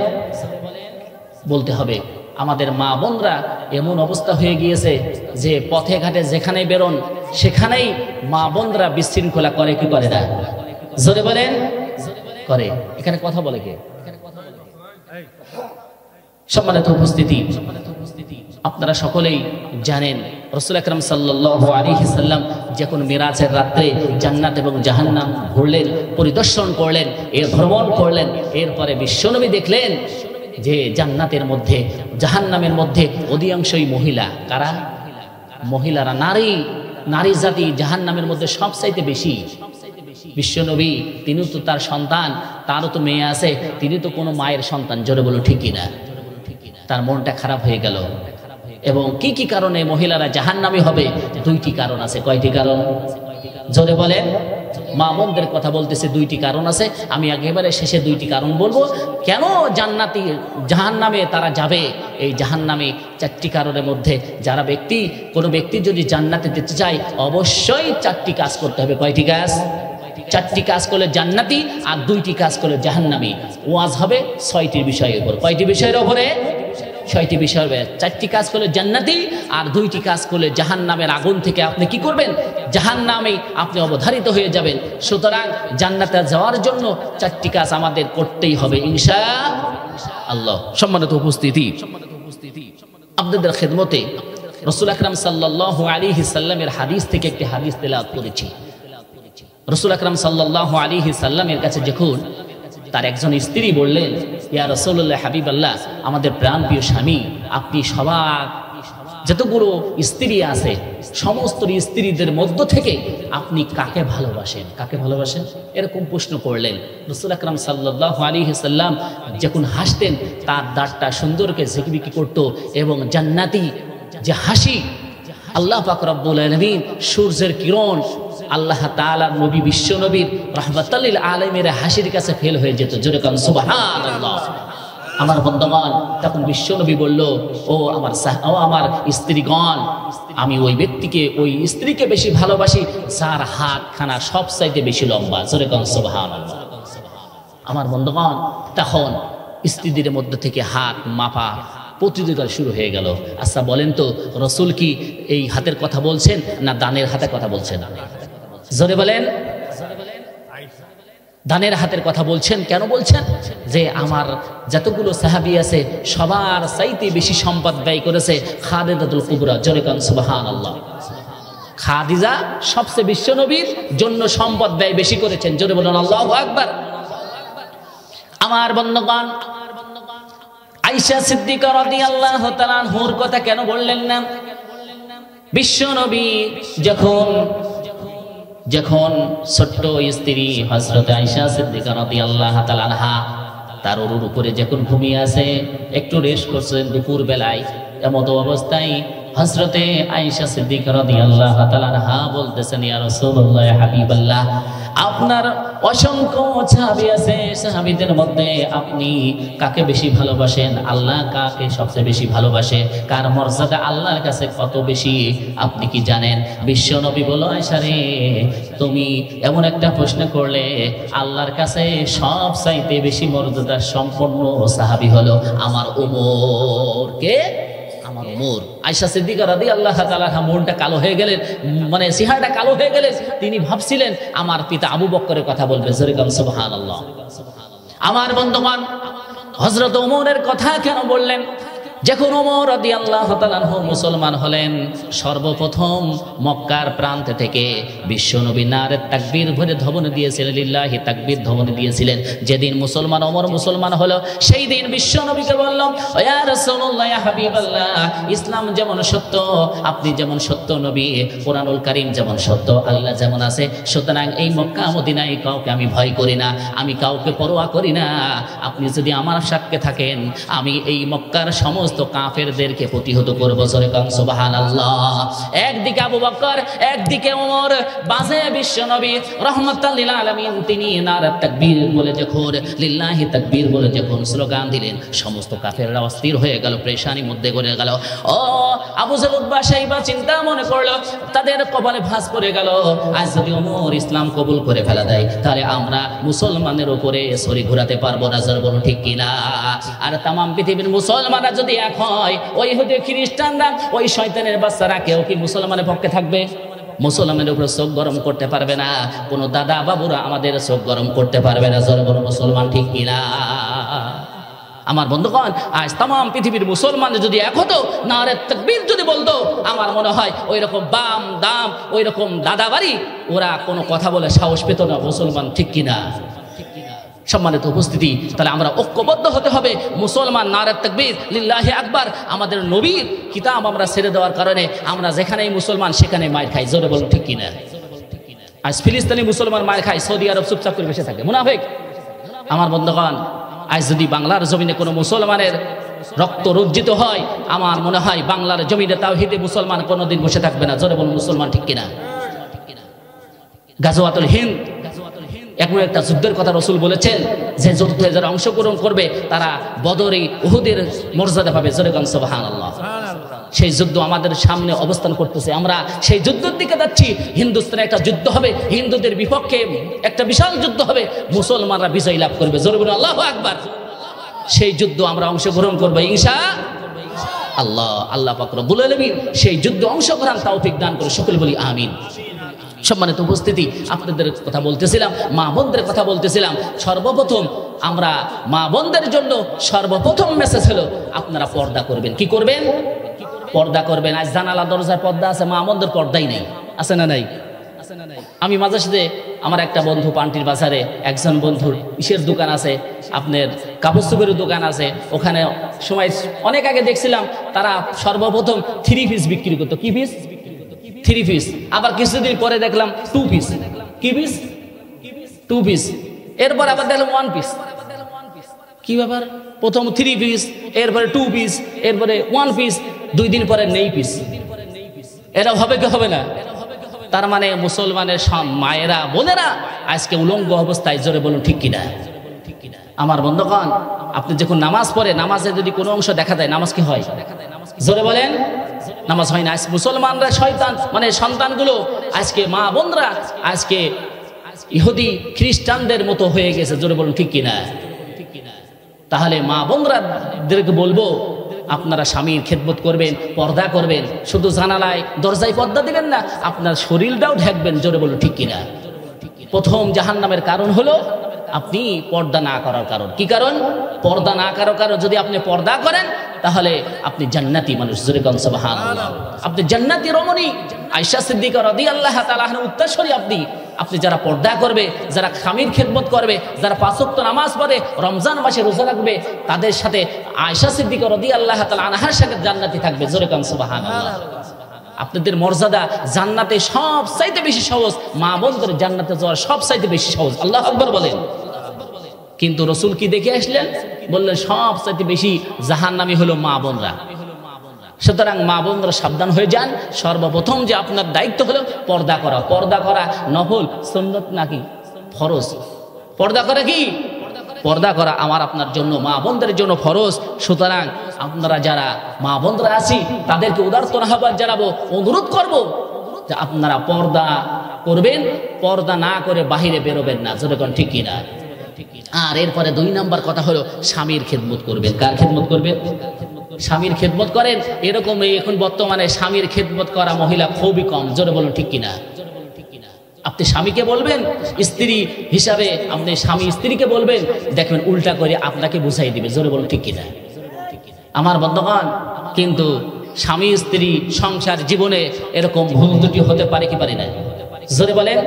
বলতে হবে। আমাদের মা বোনরা এমন অবস্থা হয়ে গিয়েছে যে পথে ঘাটে যেখানে বেরোন সেখানেই মা বোনরা বিশৃঙ্খলা করে কি করে না? জোরে বলেন। করে। এখানে কথা বলে কে? সম্মানিত উপস্থিতি, আপনারা সকলেই জানেন রাসূল আকরাম সাল্লাল্লাহু আলাইহি সাল্লাম যখন মিরাজের রাতে জান্নাত এবং জাহান্নাম ঘুরলেন, পরিদর্শন করলেন, ভ্রমণ করলেন, এরপরে বিশ্বনবী দেখলেন যে জান্নাতের মধ্যে জাহান্নামের মধ্যে অধিকাংশই মহিলা। কারা? মহিলারা। নারী জাতি জাহান্নামের মধ্যে সবচাইতে বেশি। বিশ্বনবী তিনি তো তার সন্তান, তারও তো মেয়ে আছে, তিনি তো কোনো মায়ের সন্তান। জোরে বলো ঠিক কিনা? তার মনটা খারাপ হয়ে গেল। এবং কি কি কারণে মহিলারা জাহান্নামী হবে? দুইটি কারণ আছে। কয়টি কারণ? জোরে বলেন। মা বোনদের কথা বলতেছে, দুইটি কারণ আছে। আমি একেবারে শেষে দুইটি কারণ বলবো কেন জাহান্নামে তারা যাবে। এই জাহান্নামে চারটি কারণের মধ্যে কোনো ব্যক্তি যদি জান্নাতে যেতে চায় অবশ্যই চারটি কাজ করতে হবে। কয়টি কাজ? চারটি কাজ করলে জান্নাতি, আর দুইটি কাজ করলে জাহান্নামী। ওয়াজ হবে 6টি বিষয়ের উপর। কয়টি বিষয়ের উপরে? 6টি বিষয় হবে। চারটি কাজ করলে জান্নাতি, আর দুইটি কাজ করলে জাহান্নামের আগুন থেকে আপনি কি করবেন? জাহান্নামে আপনি অবধারিত হয়ে যাবেন। সুতরাং জান্নাতে যাওয়ার জন্য চারটি কাজ আমাদের করতেই হবে ইনশাআল্লাহ। সম্মানিত উপস্থিতি, আপনাদের খেদমতে রাসূল আকরাম সাল্লাল্লাহু আলাইহি সাল্লামের হাদিস থেকে একটি হাদিস তেলাওয়াত করেছি। রাসূল আকরাম সাল্লাল্লাহু আলাইহি সাল্লামের কাছে যখন তার একজন স্ত্রী বললেন, ইয়া রাসূলুল্লাহ হাবিবাল্লাহ, আমাদের প্রাণপ্রিয় স্বামী, আপনি সবার যতগুলো স্ত্রী আছে সমস্ত স্ত্রীদের মধ্য থেকে আপনি কাকে ভালোবাসেন, কাকে ভালোবাসেন, এরকম প্রশ্ন করলেন। রাসূল আকরাম সাল্লাল্লাহু আলাইহি সাল্লাম যখন হাসতেন তার দাঁতটা সুন্দরকে ঝিকিমিকি করত এবং জান্নাতি যে হাসি, আল্লাহ পাক রব্বুল আলামিন সূর্যের কিরণ আল্লাহ তাআলা নবী বিশ্ব নবীর রাহমাতাল লিল আলামিনের হাসির কাছে ফেল হয়ে যেত। জোরে কান সুবহানাল্লাহ। আমার বন্ধুগণ, তখন বিশ্ব নবী বলল, ও আমার স্ত্রীগণ, আমি ওই ব্যক্তিকে, ওই স্ত্রীকে বেশি ভালোবাসি যার হাতখানা সব চাইতে বেশি লম্বা। জোরে কান সুবহানাল্লাহ। আমার বন্ধুগণ, তখন স্ত্রীদের মধ্যে থেকে হাত মাপা প্রতিযোগিতা শুরু হয়ে গেল। আচ্ছা বলেন তো, রাসূল কি এই হাতের কথা বলছেন না দানের হাতের কথা বলছেন? জোরে বলেন। দানের হাতের কথা বলছেন। কেন বলছেন? যে আমার যতগুলো সাহাবী আছে সবার চাইতে বেশি সম্পদ ব্যয় করেছে খাদিজাতুল কুবরা। জোরে কান সুবহানাল্লাহ। খাদিজা সবচেয়ে বিশ্ব নবীর জন্য সম্পদ ব্যয় বেশি করেছেন। জোরে বলুন আল্লাহু আকবার। আমার বন্ধুগণ, আয়েশা সিদ্দিকা রাদিয়াল্লাহু তাআলা আনহার কথা কেন বললেন না? বিশ্ব নবী যখন ছোট্ট স্ত্রী হযরত আয়েশা সিদ্দিকা রাদিয়াল্লাহু তাআলা আনহা তার ওর উপরে যখন ঘুমিয়ে আছে, একটু রেস্ট করছেন দুপুর বেলায়, এমত অবস্থায় হযরতে আয়েশা সিদ্দিকা রাদিয়াল্লাহু তাআলা আনহা বলতেছেন, ইয়া রাসূলুল্লাহ হাবিবাল্লাহ, আপনার অসংখ্য সাহাবী আছে, সাহাবীদের মধ্যে আপনি কাকে বেশি ভালোবাসেন? আল্লাহ কাকে সবচেয়ে বেশি ভালোবাসে? কার মর্যাদা আল্লাহর কাছে কত বেশি আপনি কি জানেন? বিশ্ব নবী বলল, আয়েশা রে, তুমি এমন একটা প্রশ্ন করলে, আল্লাহর কাছে সব চাইতে বেশি মর্যাদা সম্পন্ন সাহাবী হলো আমার ওমর। কে? আমার ওমর। আয়েশা সিদ্দিকা রাদিয়াল্লাহু তাআলা মনটা কালো হয়ে গেলেন, মানে চেহারাটা কালো হয়ে গেলেন। তিনি ভাবছিলেন আমার পিতা আবু বকরের কথা বলবে। জোরে কান সুবহানাল্লাহ। আমার বন্ধুগণ, হযরত ওমরের কথা কেন বললেন? যখন ওমর রাদিয়াল্লাহু তাআলা মুসলমান হলেন, সর্বপ্রথম মক্কার প্রান্ত থেকে বিশ্বনবী নারে তাকবীর ভরে ধ্বনি দিয়েছিলেন, লিল্লাহি তাকবীর ধ্বনি দিয়েছিলেন। যেদিন ওমর মুসলমান হলো, সেই দিন বিশ্বনবীকে বলল, ইয়া রাসূলুল্লাহ ইয়া হাবিবাল্লাহ, ইসলাম যেমন সত্য, আপনি যেমন সত্য নবী, কোরআনুল কারীম যেমন সত্য, আল্লাহ যেমন আছে, সুতরাং এই মক্কা মদিনায় কাউকে আমি ভয় করি না, আমি কাউকে পরোয়া করি না। আপনি যদি আমার সাথে থাকেন, আমি এই মক্কার সমস্ত কাফেরদেরকে প্রতিহত করব। জোরে কান সুবহানাল্লাহ। একদিকে আবু বকর, একদিকে ওমর, বাজে বিশ্বনবী রাহমাতাল লিল আলামিন, তিনি নারে তাকবীর বলে যখন, লিল্লাহি তাকবীর বলে যখন স্লোগান দিলেন, সমস্ত কাফেররা অস্থির হয়ে গেল, পেরেশানির মধ্যে পড়ে গেল। ও আবু জাহল উতবা শাইবা চিন্তা মনে করলো, তাদের কপালে ভাঁজ পড়ে গেল, আজ যদি ওমর ইসলাম কবুল করে ফেলা দেয়, তাহলে আমরা মুসলমানের উপরে ছড়ি ঘোরাতে পারবো না। জোরে বলুন ঠিক কিনা? আর তাম পৃথিবীর মুসলমানরা যদি এক হয়, ওই ইহুদি খ্রিস্টানরা, ওই শয়তানের বাচ্চারা কেউ কি মুসলমানের পক্ষে থাকবে? মুসলমানের উপরে চোখ গরম করতে পারবে না। কোন দাদা বাবুরা আমাদের চোখ গরম করতে পারবে না। জোরে বলুন মুসলমান ঠিক কিনা? আমার বন্ধুগণ, আজ তাম পৃথিবীর মুসলমান যদি এক হতো, নারে তাকবীর যদি বলতো, আমার মনে হয় ওই রকম বাম দাম, ওই রকম দাদা বাড়ি, ওরা কোনো কথা বলে সাহস পেত না। মুসলমান ঠিক কিনা? সম্মানিত উপস্থিতি, তাহলে আমরা ঐক্যবদ্ধ হতে হবে। মুসলমান নারে তাকবীর, লিল্লাহি আকবার। আমাদের নবীর কিতাব আমরা ছেড়ে দেওয়ার কারণে আমরা যেখানেই মুসলমান সেখানে মার খাই। জোরে বলুন ঠিক কিনা? আজ ফিলিস্তিনি মুসলমান মার খায়, সৌদি আরব চুপচাপ করে বসে থাকে, মুনাফিক। আমার বন্ধুগণ, আজ যদি বাংলার জমিনে কোনো মুসলমানের রক্ত রঞ্জিত হয়, আমার মনে হয় বাংলার জমিনে তাওহীদে মুসলমান কোনোদিন বসে থাকবে না। জোরে বলুন মুসলমান ঠিক কিনা? গাজওয়াতুল হিন্দ, এমন একটা যুদ্ধের কথা রাসূল বলেছেন, যে যুদ্ধে যারা অংশগ্রহণ করবে তারা বদরে উহুদের মর্যাদা পাবে। জোরে বলুন সুবহানাল্লাহ। সেই যুদ্ধ আমাদের সামনে অবস্থান করতেছে, আমরা সেই যুদ্ধের দিকে যাচ্ছি। হিন্দুস্তানে একটা যুদ্ধ হবে, হিন্দুদের বিপক্ষে একটা বিশাল যুদ্ধ হবে, মুসলমানরা বিজয় লাভ করবে। জোরে বলুন আল্লাহু আকবার। সেই যুদ্ধ আমরা অংশগ্রহণ করব ইনশাআল্লাহ। আল্লাহ পাক রব্বুল আলামিন সেই যুদ্ধে অংশগ্রহণ তৌফিক দান করে, সকলে বলি আমিন। সম্মানিত উপস্থিতি, আপনাদের কথা বলতেছিলাম, মা বোনদের কথা বলতেছিলাম। সর্বপ্রথম আমরা মা বোনদের জন্য সর্বপ্রথম মেসেজ হলো, আপনারা পর্দা করবেন। কি করবেন? পর্দা করবেন। আজ জানালা দরজার পর্দা আছে, মা বোনদের পর্দাই নেই, আছে না নাই? আমি মাঝে সাথে আমার একটা বন্ধু পান্টির বাজারে, একজন বন্ধুর ইসের দোকান আছে, আপনার কাপড় চোপড়ের দোকান আছে, ওখানে সময় অনেক আগে দেখছিলাম তারা সর্বপ্রথম 3 পিস বিক্রি করতো। কি পিস? 3 পিস। আবার কিছুদিন পরে দেখলাম 2 পিস। কি পিস? 2 পিস। এরপর আবার দেখলাম 1 পিস। কি ব্যাপার? প্রথম 3 পিস, এরপরে 2 পিস, এরপরে 1 পিস, 2 দিন পরে নেই পিস। এটা হবে কি হবে না? তার মানে মুসলমানের মায়েরা বোনেরা আজকে উলঙ্গ অবস্থায়, জোরে বলুন ঠিক কিনা? আমার বন্ধুগণ, আপনি যখন নামাজ পড়ে, নামাজে যদি কোনো অংশ দেখা দেয়, নামাজ কি হয়? জোরে বলেন, নামাজ হয় না। আজ মুসলমানরা শয়তান, মানে সন্তানগুলো আজকে মা বোনরা আজকে ইহুদি খ্রিস্টানদের মতো হয়ে গেছে, জোরে বলুন ঠিক কিনা? তাহলে মা বোনরাদেরকে বলবো, আপনারা স্বামীর খেদমত করবেন, পর্দা করবেন। শুধু জানালায় দরজায় পর্দা দিবেন না, আপনার শরীরটাও ঢাকবেন, জোরে বলুন ঠিক কিনা? প্রথম জাহান্নামের কারণ হলো আপনি পর্দা না করার কারণ। কি কারণ? পর্দা না করার কারণ। যদি আপনি পর্দা করেন তাহলে আপনি জান্নাতি মানুষ, জোরে বলুন সুবহানাল্লাহ। আপনি জান্নাতি রমণী, আয়েশা সিদ্দিকা রাদিয়াল্লাহু তাআলা আনহা উত্তরসূরি। আপনি যারা পর্দা করবে, যারা স্বামীর খেদমত করবে, যারা 5 ওয়াক্ত নামাজ পড়ে, রমজান মাসে রোজা রাখবে, তাদের সাথে আয়েশা সিদ্দিকা রাদিয়াল্লাহু তাআলা আনহার সাথে জান্নাতি থাকবে, জোরে বলুন সুবহানাল্লাহ। আপনাদের মর্যাদা জান্নাতে সবচাইতে বেশি সহজ, মা বোনদের জান্নাতে যাওয়ার সবচাইতে বেশি সহজ। আল্লাহু আকবার বলেন। কিন্তু রাসূল কি দেখে আসলেন? বললেন সবচাইতে বেশি জাহান্নামী হলো মা বোনরা। সুতরাং মা বোনরা সাবধান হয়ে যান। সর্বপ্রথম যে আপনার দায়িত্ব হলো পর্দা করা। পর্দা করা নফল, সুন্নত নাকি ফরজ? পর্দা করা কি? পর্দা করা আমার আপনার জন্য, মা বোনদের জন্য ফরজ। সুতরাং আপনারা যারা মা বোনরা আছি তাদেরকে উদারত আহ্বান জানাবো, অনুরোধ করব যে আপনারা পর্দা করবেন, পর্দা না করে বাহিরে বেরোবেন না, যেরকম ঠিক কিনা? আর এরপরে 2 নাম্বার কথা হলো স্বামীর খেদমত করবেন। কার খেদমত করবেন? স্বামীর খেদমত করেন। এরকম এখন বর্তমানে স্বামীর খেদমত করা মহিলা খুবই কম, জোরে বলুন ঠিক কিনা? আপনি স্বামীকে বলবেন, স্ত্রী হিসাবে আপনি স্বামী স্ত্রীকে বলবেন, দেখবেন উল্টা করে আপনাকে বুঝাই দিবে, জোরে বলুন ঠিক কিনা? আমার বন্ধুগণ, কিন্তু স্বামী স্ত্রী সংসার জীবনে এরকম ভুল দুটি হতে পারে কি পারে না? জোরে বলেন।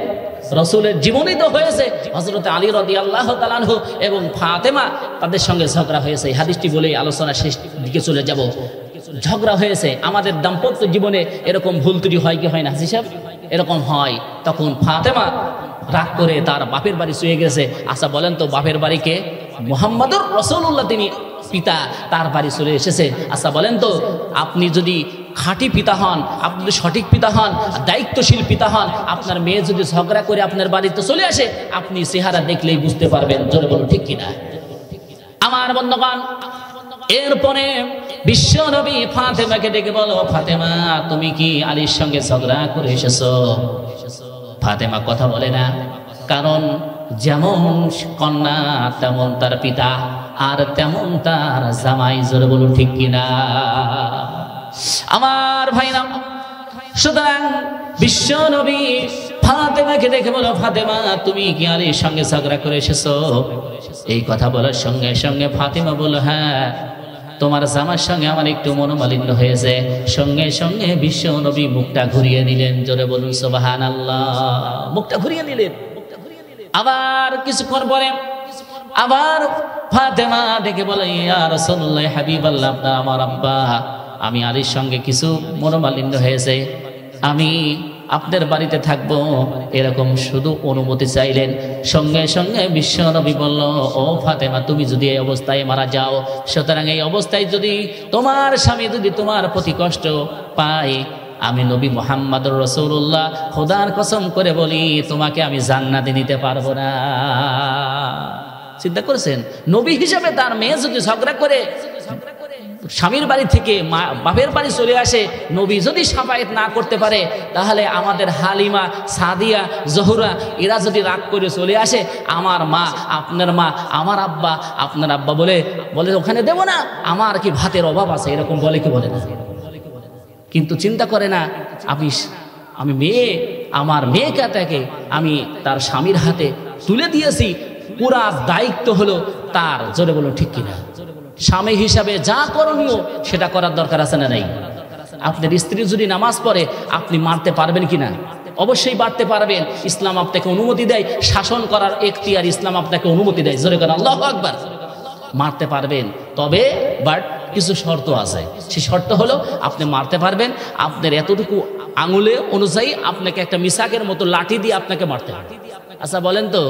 রাসূলের জীবনেই তো হয়েছে। হযরত আলী রাদিয়াল্লাহু তাআলা আনহু এবং ফাতেমা, তাদের সঙ্গে ঝগড়া হয়েছে। এই হাদিসটি বলেই আলোচনা শেষ দিকে চলে যাব। ঝগড়া হয়েছে। আমাদের দাম্পত্য জীবনে এরকম ভুল ত্রুটি হয় কি হয় না হাজী সাহেব? এরকম হয়। তখন ফাতেমা রাগ করে তার বাপের বাড়ি চলে গেছে। আচ্ছা বলেন তো, বাপের বাড়িকে মুহাম্মদুর রাসূলুল্লাহ তিনি পিতা, তার বাড়ি চলে এসেছে। আচ্ছা বলেন তো, আপনি যদি খাঁটি পিতা হন, আপনি যদি সঠিক পিতা হন, দায়িত্বশীল পিতা হন, আপনার মেয়ে যদি ঝগড়া করে আপনার বাড়িতে চলে আসে, আপনি চেহারা দেখলেই বুঝতে পারবেন, জোরে বলুন ঠিক কিনা? আমার বন্ধুগণ, এরপরে বিশ্ব নবী ফাতেমাকে ডেকে বলো, ফাতেমা তুমি কি আলীর সঙ্গে ঝগড়া করে এসেছো? ফাতেমা কথা বলে না, কারণ যেমন কন্যা তেমন তার পিতা, আর তেমন তার জামাই, জোরে বলুন ঠিক কিনা? আমার ভাইরা, সুতরাং বিশ্ব নবী ফাতেমাকে দেখে বলো, ফাতেমা তুমি কি আলীর সঙ্গে ঝগড়া করে এসেছো? এই কথা বলার সঙ্গে সঙ্গে ফাতেমা বলল, হ্যাঁ, তোমার জামার সঙ্গে আমার একটু মনোমালিন্য হয়েছে। সঙ্গে সঙ্গে বিশ্ব নবী মুখটা ঘুরিয়ে নিলেন, জোরে বলুন সুবহানাল্লাহ। মুখটা ঘুরিয়ে নিলেন। আবার কিছুক্ষণ পরে আবার ফাতেমা ডেকে বলে, ইয়া রাসূলুল্লাহ, হাবিবাল্লাহ, আমার আব্বা, আমি আলীর সঙ্গে কিছু মনোমালিন্য হয়েছে, আমি আপনার বাড়িতে থাকবো, এরকম শুধু অনুমতি চাইলেন। সঙ্গে সঙ্গে বিশ্ব নবী বলল, ও ফাতেমা, তুমি যদি এই অবস্থায় মারা যাও, সুতরাং এই অবস্থায় যদি তোমার স্বামী যদি তোমার প্রতি কষ্ট পায়, আমি নবী মুহাম্মদুর রাসূলুল্লাহ খোদার কসম করে বলি, তোমাকে আমি জান্নাতে নিতে পারবো না। চিন্তা করেছেন? নবী হিসাবে তার মেয়ে যদি ঝগড়া করে স্বামীর বাড়ি থেকে বাপের বাড়ি চলে আসে, নবী যদি শাফায়াত না করতে পারে, তাহলে আমাদের হালিমা, সাদিয়া, জহুরা এরা যদি রাগ করে চলে আসে, আমার মা, আপনার মা, আমার আব্বা, আপনার আব্বা বলে ওখানে দেব না, আমার কি ভাতের অভাব আছে, এরকম বলে কি বলে না? কিন্তু চিন্তা করে না, আমি মেয়ে, আমার মেয়েকে আমি তার স্বামীর হাতে তুলে দিয়েছি, পুরা দায়িত্ব হলো তার, জোরে বলো ঠিক কিনা? স্বামী হিসাবে যা করণীয় সেটা করার দরকার আছে না নাই? আপনার স্ত্রী যদি নামাজ পড়ে আপনি মারতে পারবেন কিনা? অবশ্যই মারতে পারবেন। ইসলাম আপনাকে অনুমতি দেয়, শাসন করার এখতিয়ার ইসলাম আপনাকে অনুমতি দেয়। জোরে করে আল্লাহু আকবার। মারতে পারবেন, তবে বাট কিছু শর্ত আছে। সেই শর্ত হলো আপনি মারতে পারবেন, আপনার এতটুকু আঙুলে অনুযায়ী আপনাকে একটা মিসাকের মতো লাঠি দিয়ে আপনাকে মারতে হবে। আচ্ছা বলেন তো,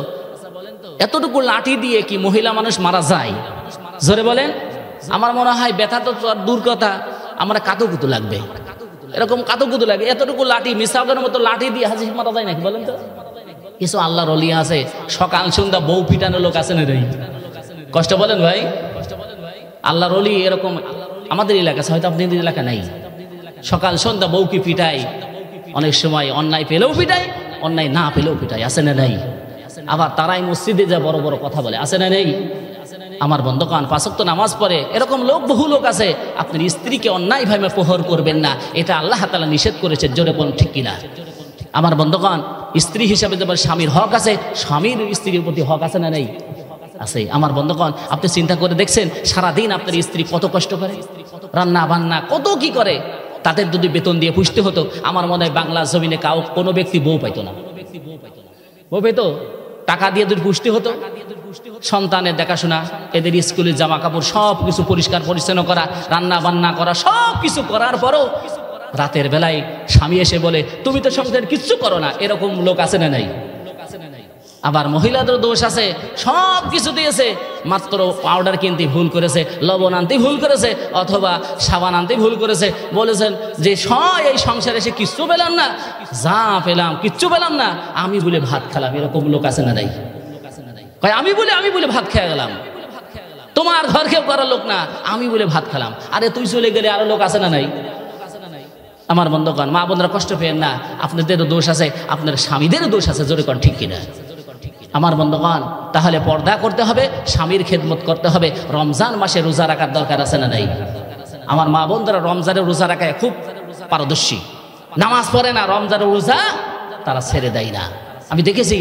এতটুকু লাঠি দিয়ে কি মহিলা মানুষ মারা যায়? জোরে বলেন। আমার মনে হয় ব্যথা তো দূর কথা, আমরা কাতুকুতু লাগবে, এরকম কাতুকুতু লাগে। এতটুকু লাঠি, মিসাকের মতো লাঠি দিয়ে হাজির মারা যায় নাকি বলেন তো? কিছু আল্লাহর ওলি আছে, সকাল সন্ধ্যা বউ পিটানো লোক আছে না রে? কষ্ট বলেন ভাই, আল্লাহর ওলি এরকম আমাদের এলাকা আছে, হয়তো আপনাদের এলাকা নাই। সকাল সন্ধ্যা বউকে পিটাই, অনেক সময় অন্যায় পেলেও পিটাই, অন্যায় না পেলেও পিটাই, আছে না নাই? আবার তারাই মসজিদে যা বড় বড় কথা বলে, আছে না নেই? আমার বন্ধুগণ, 5 ওয়াক্ত নামাজ পড়ে এরকম লোক, বহু লোক আছে। আপনার স্ত্রীকে অন্যায়ভাবে প্রহার করবেন না, এটা আল্লাহ তাআলা নিষেধ করেছে। জোরে বলুন ঠিক কিনা? আমার বন্ধুগণ, স্ত্রী হিসাবে যেমন স্বামীর হক আছে, স্বামীর স্ত্রীর প্রতি হক আছে না নেই? আছে। আমার বন্ধুগণ, আপনি চিন্তা করে দেখছেন সারাদিন আপনার স্ত্রী কত কষ্ট করে, রান্না বান্না কত কি করে। তাদের যদি বেতন দিয়ে পুষতে হতো, আমার মনে হয় বাংলা জমিনে কোনো ব্যক্তি বউ পাইতো না। বউ পেতো? টাকা দিয়ে যদি পুষতে হতো, সন্তানের দেখাশোনা, এদের স্কুলের জামা কাপড় সব কিছু পরিষ্কার পরিচ্ছন্ন করা, রান্না বান্না করা, সব কিছু করার পরও রাতের বেলায় স্বামী এসে বলে তুমি তো সংসারে কিচ্ছু করো না, এরকম লোক আছে না নাই? আবার মহিলাদের দোষ আছে, সব কিছু দিয়েছে, মাত্র পাউডার কিনতে ভুল করেছে, লবণ আনতে ভুল করেছে, অথবা সাবান আনতে ভুল করেছে, বলেছেন যে এই সংসারে এসে কিচ্ছু পেলাম না, যা পেলাম কিচ্ছু পেলাম না, আমি বলে ভাত খেলাম। এরকম লোক আছে না নাই? আমি বলে ভাত খেয়ে গেলাম, তোমার ঘর কেউ করার লোক না, আমি বলে ভাত খেলাম। আরে তুই চলে গেলে আরো লোক আছে না নাই? আমার বন্ধুগণ, মা বোনরা কষ্ট পেয়েন না, আপনাদেরও দোষ আছে, আপনার স্বামীদেরও দোষ আছে। জোরে কোন ঠিক কিনা? আমার বন্ধুগণ, তাহলে পর্দা করতে হবে, স্বামীর খেদমত করতে হবে। রমজান মাসে রোজা রাখার দরকার আছে না নাই? আমার মা বোনরা রমজানের রোজা রাখায় খুব পারদর্শী, নামাজ পড়ে না, রমজানের রোজা তারা ছেড়ে দেয় না। আমি দেখেছি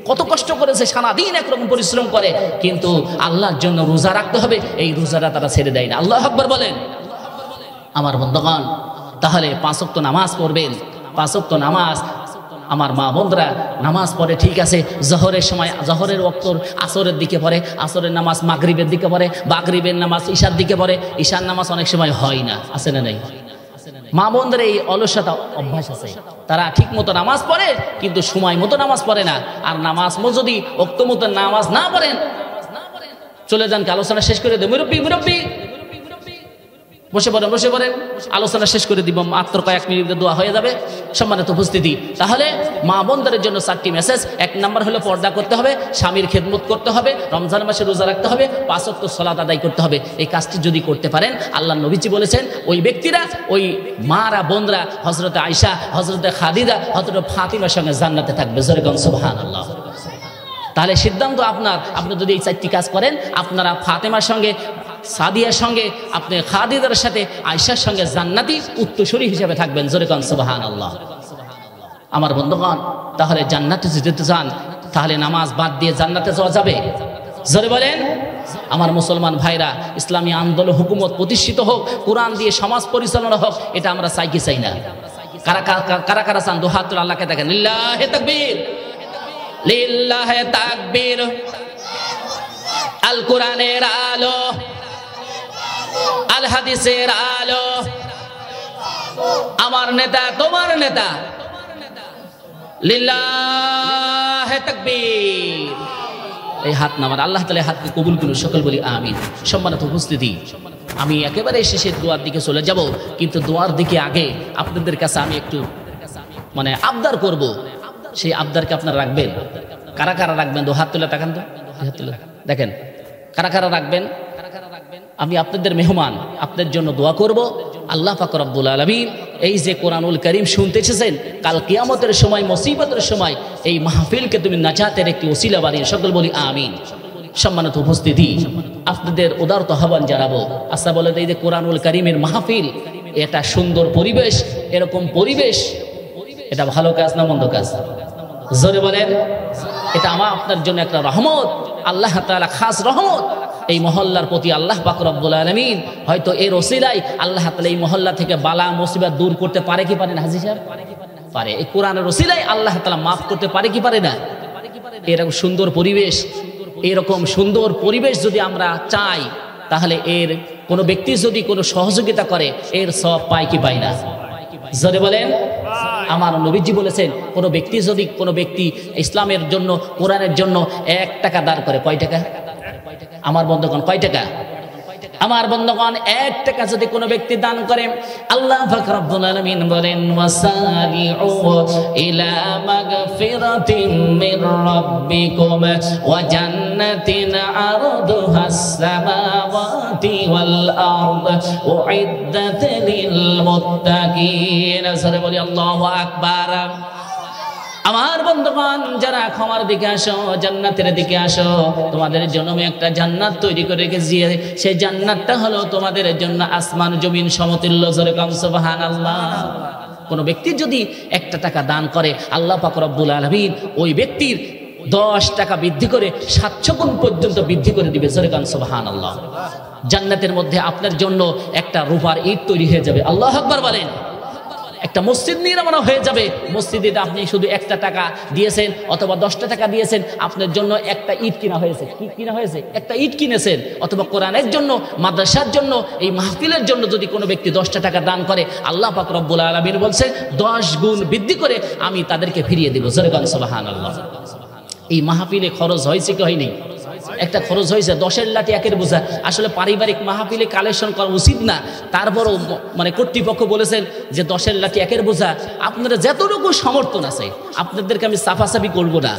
কত কষ্ট করেছে, সারাদিন একরকম পরিশ্রম করে, কিন্তু আল্লাহর জন্য রোজা রাখতে হবে, এই রোজাটা তারা ছেড়ে দেয় না। আল্লাহু আকবার বলেন। আমার বন্ধুগণ, তাহলে 5 ওয়াক্ত নামাজ পড়বেন। 5 ওয়াক্ত নামাজ, আমার মা বোনরা নামাজ পড়ে ঠিক আছে, জহরের সময় জহরের ওয়াক্ত আসরের দিকে পড়ে, আসরের নামাজ মাগরিবের দিকে পড়ে, মাগরিবের নামাজ ঈশার দিকে পড়ে, ঈশার নামাজ অনেক সময় হয় না, আছে না নাই? মা বোনদের এই অলসতা অভ্যাস আছে, তারা ঠিক মতো নামাজ পড়ে কিন্তু সময় মতো নামাজ পড়ে না। আর নামাজ যদি ওয়াক্ত মতো নামাজ না পড়েন, চলে যান, আলোচনা শেষ করে দেব, মুরব্বী বসে পড়েন, আলোচনা শেষ করে দিব, মাত্র কয়েক মিনিটে দোয়া হয়ে যাবে। সম্মানিত উপস্থিতি, তাহলে মা বোনদের জন্য 4টি মেসেজ। 1 নম্বর হলো পর্দা করতে হবে, স্বামীর খেদমত করতে হবে, রমজান মাসে রোজা রাখতে হবে, 5 ওয়াক্ত সালাত আদায় করতে হবে। এই কাজটি যদি করতে পারেন, আল্লাহর নবীজি বলেছেন ওই ব্যক্তিরা, ওই মারা বোনরা হযরতে আয়েশা, হযরতে খাদিজা, হযরতে ফাতিমার সঙ্গে জান্নাতে থাকবে। জোরে বলুন সুবহানাল্লাহ। তাহলে সিদ্ধান্ত আপনার, আপনি যদি এই 4টি কাজ করেন, আপনারা ফাতেমার সঙ্গে, সাদিয়ার সঙ্গে, আপনি খাদিজার সাথে, আয়েশার সঙ্গে জান্নাতি উত্তরসূরি হিসেবে থাকবেন। জোরে বলুন সুবহানাল্লাহ। আমার বন্ধুগণ, তাহলে জান্নাতে যেতে চান, তাহলে নামাজ বাদ দিয়ে জান্নাতে যাওয়া যাবে? জোরে বলেন। আমার মুসলমান ভাইরা, ইসলামী আন্দোলন হুকুমত প্রতিষ্ঠিত হোক, কোরআন দিয়ে সমাজ পরিচালনা হোক, এটা আমরা চাই কি চাই না? কারা কারা চান? দুহাত তুলে আল্লাহকে দেখেন। লিল্লাহে তাকবীর, লিল্লাহে তাকবীর। আল কোরআনের আলো, আল হাদিসের আলো, আমার নেতা তোমার নেতা, লিল্লাহে তাকবীর। এই হাত নামান, আল্লাহ তাআলা হাতকে কবুল করুন, সকল বলি আমিন। সম্মানিত উপস্থিতি, আমি একেবারে শেষের দোয়ার দিকে চলে যাব, কিন্তু দোয়ার দিকে আগে আপনাদের কাছে আমি একটু আবদার করব। সেই আবদারকে আপনারা রাখবেন। কারা কারা রাখবেন? হাত তুলে তাকান তো, হাত তুলে দেখেন কারা কারা রাখবেন। আমি আপনাদের মেহমান, আপনাদের জন্য দোয়া করব। আল্লাহ পাক রব্বুল আলামিন এই যে কোরআনুল কারীম শুনতে এসেছেন, কাল কিয়ামতের সময়, মুসিবতের সময় এই মাহফিলকে তুমি নাজাতের একটি ওসিলা বানিয়ে, সকল বলি আমিন। সম্মানিত উপস্থিতি, আপনাদের উদারত আহ্বান জানাবো। আচ্ছা বলে এই যে কোরআনুল কারীমের মাহফিল, এটা সুন্দর পরিবেশ, এরকম পরিবেশ, এটা ভালো কাজ না মন্দ কাজ? জোরে বলেন। এটা আমার আপনার জন্য একটা রহমত, আল্লাহ তাআলা খাস রহমত। এই মহল্লার প্রতি আল্লাহ পাক রব্বুল আলামিন হয়তো এর ওসিলায় আল্লাহ তাআলা এই মহল্লা থেকে বালা মুসিবত দূর করতে পারে কি পারে না হাজী সাহেব? পারে। এই কোরআনের ওসিলায় আল্লাহ তাআলা মাফ করতে পারে কি পারে না? এরকম সুন্দর পরিবেশ, এরকম সুন্দর পরিবেশ যদি আমরা চাই, তাহলে এর কোনো ব্যক্তি যদি কোনো সহযোগিতা করে এর সওয়াব পায় কি পায় না? জোরে বলেন। আমার নবীজি বলেছেন, কোনো ব্যক্তি ইসলামের জন্য, কোরআনের জন্য 1 টাকা দান করে, কয় টাকা? আমার বন্ধুগণ, কয় টাকা? আমার বন্ধুগণ, 1 টাকা যদি কোনো ব্যক্তি দান করে, আল্লাহ পাক রব্বুল আলামিন বলেন, ওয়াসারিউ ইলা মাগফিরাতিন মির রাব্বিকুম ওয়া জান্নাতিন আরদুহাস সামাওয়াতি ওয়াল আরদ উইদ্দাত লিল মুত্তাকিন। সরে বলি আল্লাহু আকবার। আমার বন্ধুগণ, যারা ক্ষমার দিকে আসো, জান্নাতের দিকে আসো, তোমাদের জন্য আমি একটা জান্নাত তৈরি করে রেখেছি। সেই জান্নাতটা হলো তোমাদের জন্য আসমান জমিন সমতুল্য। জোরে কাম সুবহানাল্লাহ। কোন ব্যক্তি যদি 1 টাকা দান করে, আল্লাহ পাক রব্বুল আলামিন ওই ব্যক্তির 10 টাকা বৃদ্ধি করে 700 গুণ পর্যন্ত বৃদ্ধি করে দিবে। জোরে কাম সুবহানাল্লাহ। জান্নাতের মধ্যে আপনার জন্য একটা রূপার ইট তৈরি হয়ে যাবে। আল্লাহু আকবার বলেন। একটা মসজিদ নির্মাণ হয়ে যাবে। মসজিদে আপনি শুধু 1 টাকা দিয়েছেন অথবা 10 টাকা দিয়েছেন, আপনার জন্য একটা ইট কিনা হয়েছে। কি কিনা হয়েছে? একটা ইট কিনেছেন। অথবা কোরআনের জন্য, মাদ্রাসার জন্য, এই মাহফিলের জন্য যদি কোনো ব্যক্তি 10 টাকা দান করে, আল্লাহ পাক রব্বুল আলামিন বলছে 10 গুণ বৃদ্ধি করে আমি তাদেরকে ফিরিয়ে দেব। জোরে বলেন সুবহানাল্লাহ। এই মাহফিলে খরচ হয়েছে কি হয়নি? একটা খরচ হয়েছে। 10-এর লাঠি 1-এর বোঝা। আসলে পারিবারিক মাহফিলে কালেকশন করা উচিত না, তারপরও মানে কর্তৃপক্ষ বলেছেন যে 10-এর লাঠি 1-এর বোঝা। আপনারা যতটুকু সমর্থন আছে, আপনাদেরকে আমি সাফাসাফি করব না,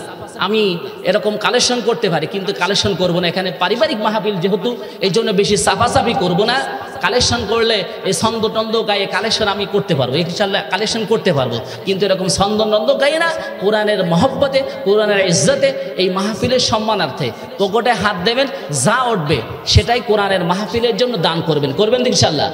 আমি এরকম কালেকশন করতে পারি, কিন্তু কালেকশন করব না। এখানে পারিবারিক মাহফিল যেহেতু, এই জন্য বেশি সাফাসাফি করব না। কালেকশন করলে এই ছন্দ টন্দ গায়ে কালেকশন আমি করতে পারবো, ইনশাআল্লাহ কালেকশন করতে পারবো, কিন্তু এরকম ছন্দ টন্দ গায়ে না। কোরআনের মহব্বতে, কোরআনের ইজ্জতে, এই মাহফিলের সম্মানার্থে পকেটে হাত দেবেন, যা উঠবে সেটাই কোরআনের মাহফিলের জন্য দান করবেন। করবেন ইনশাআল্লাহ।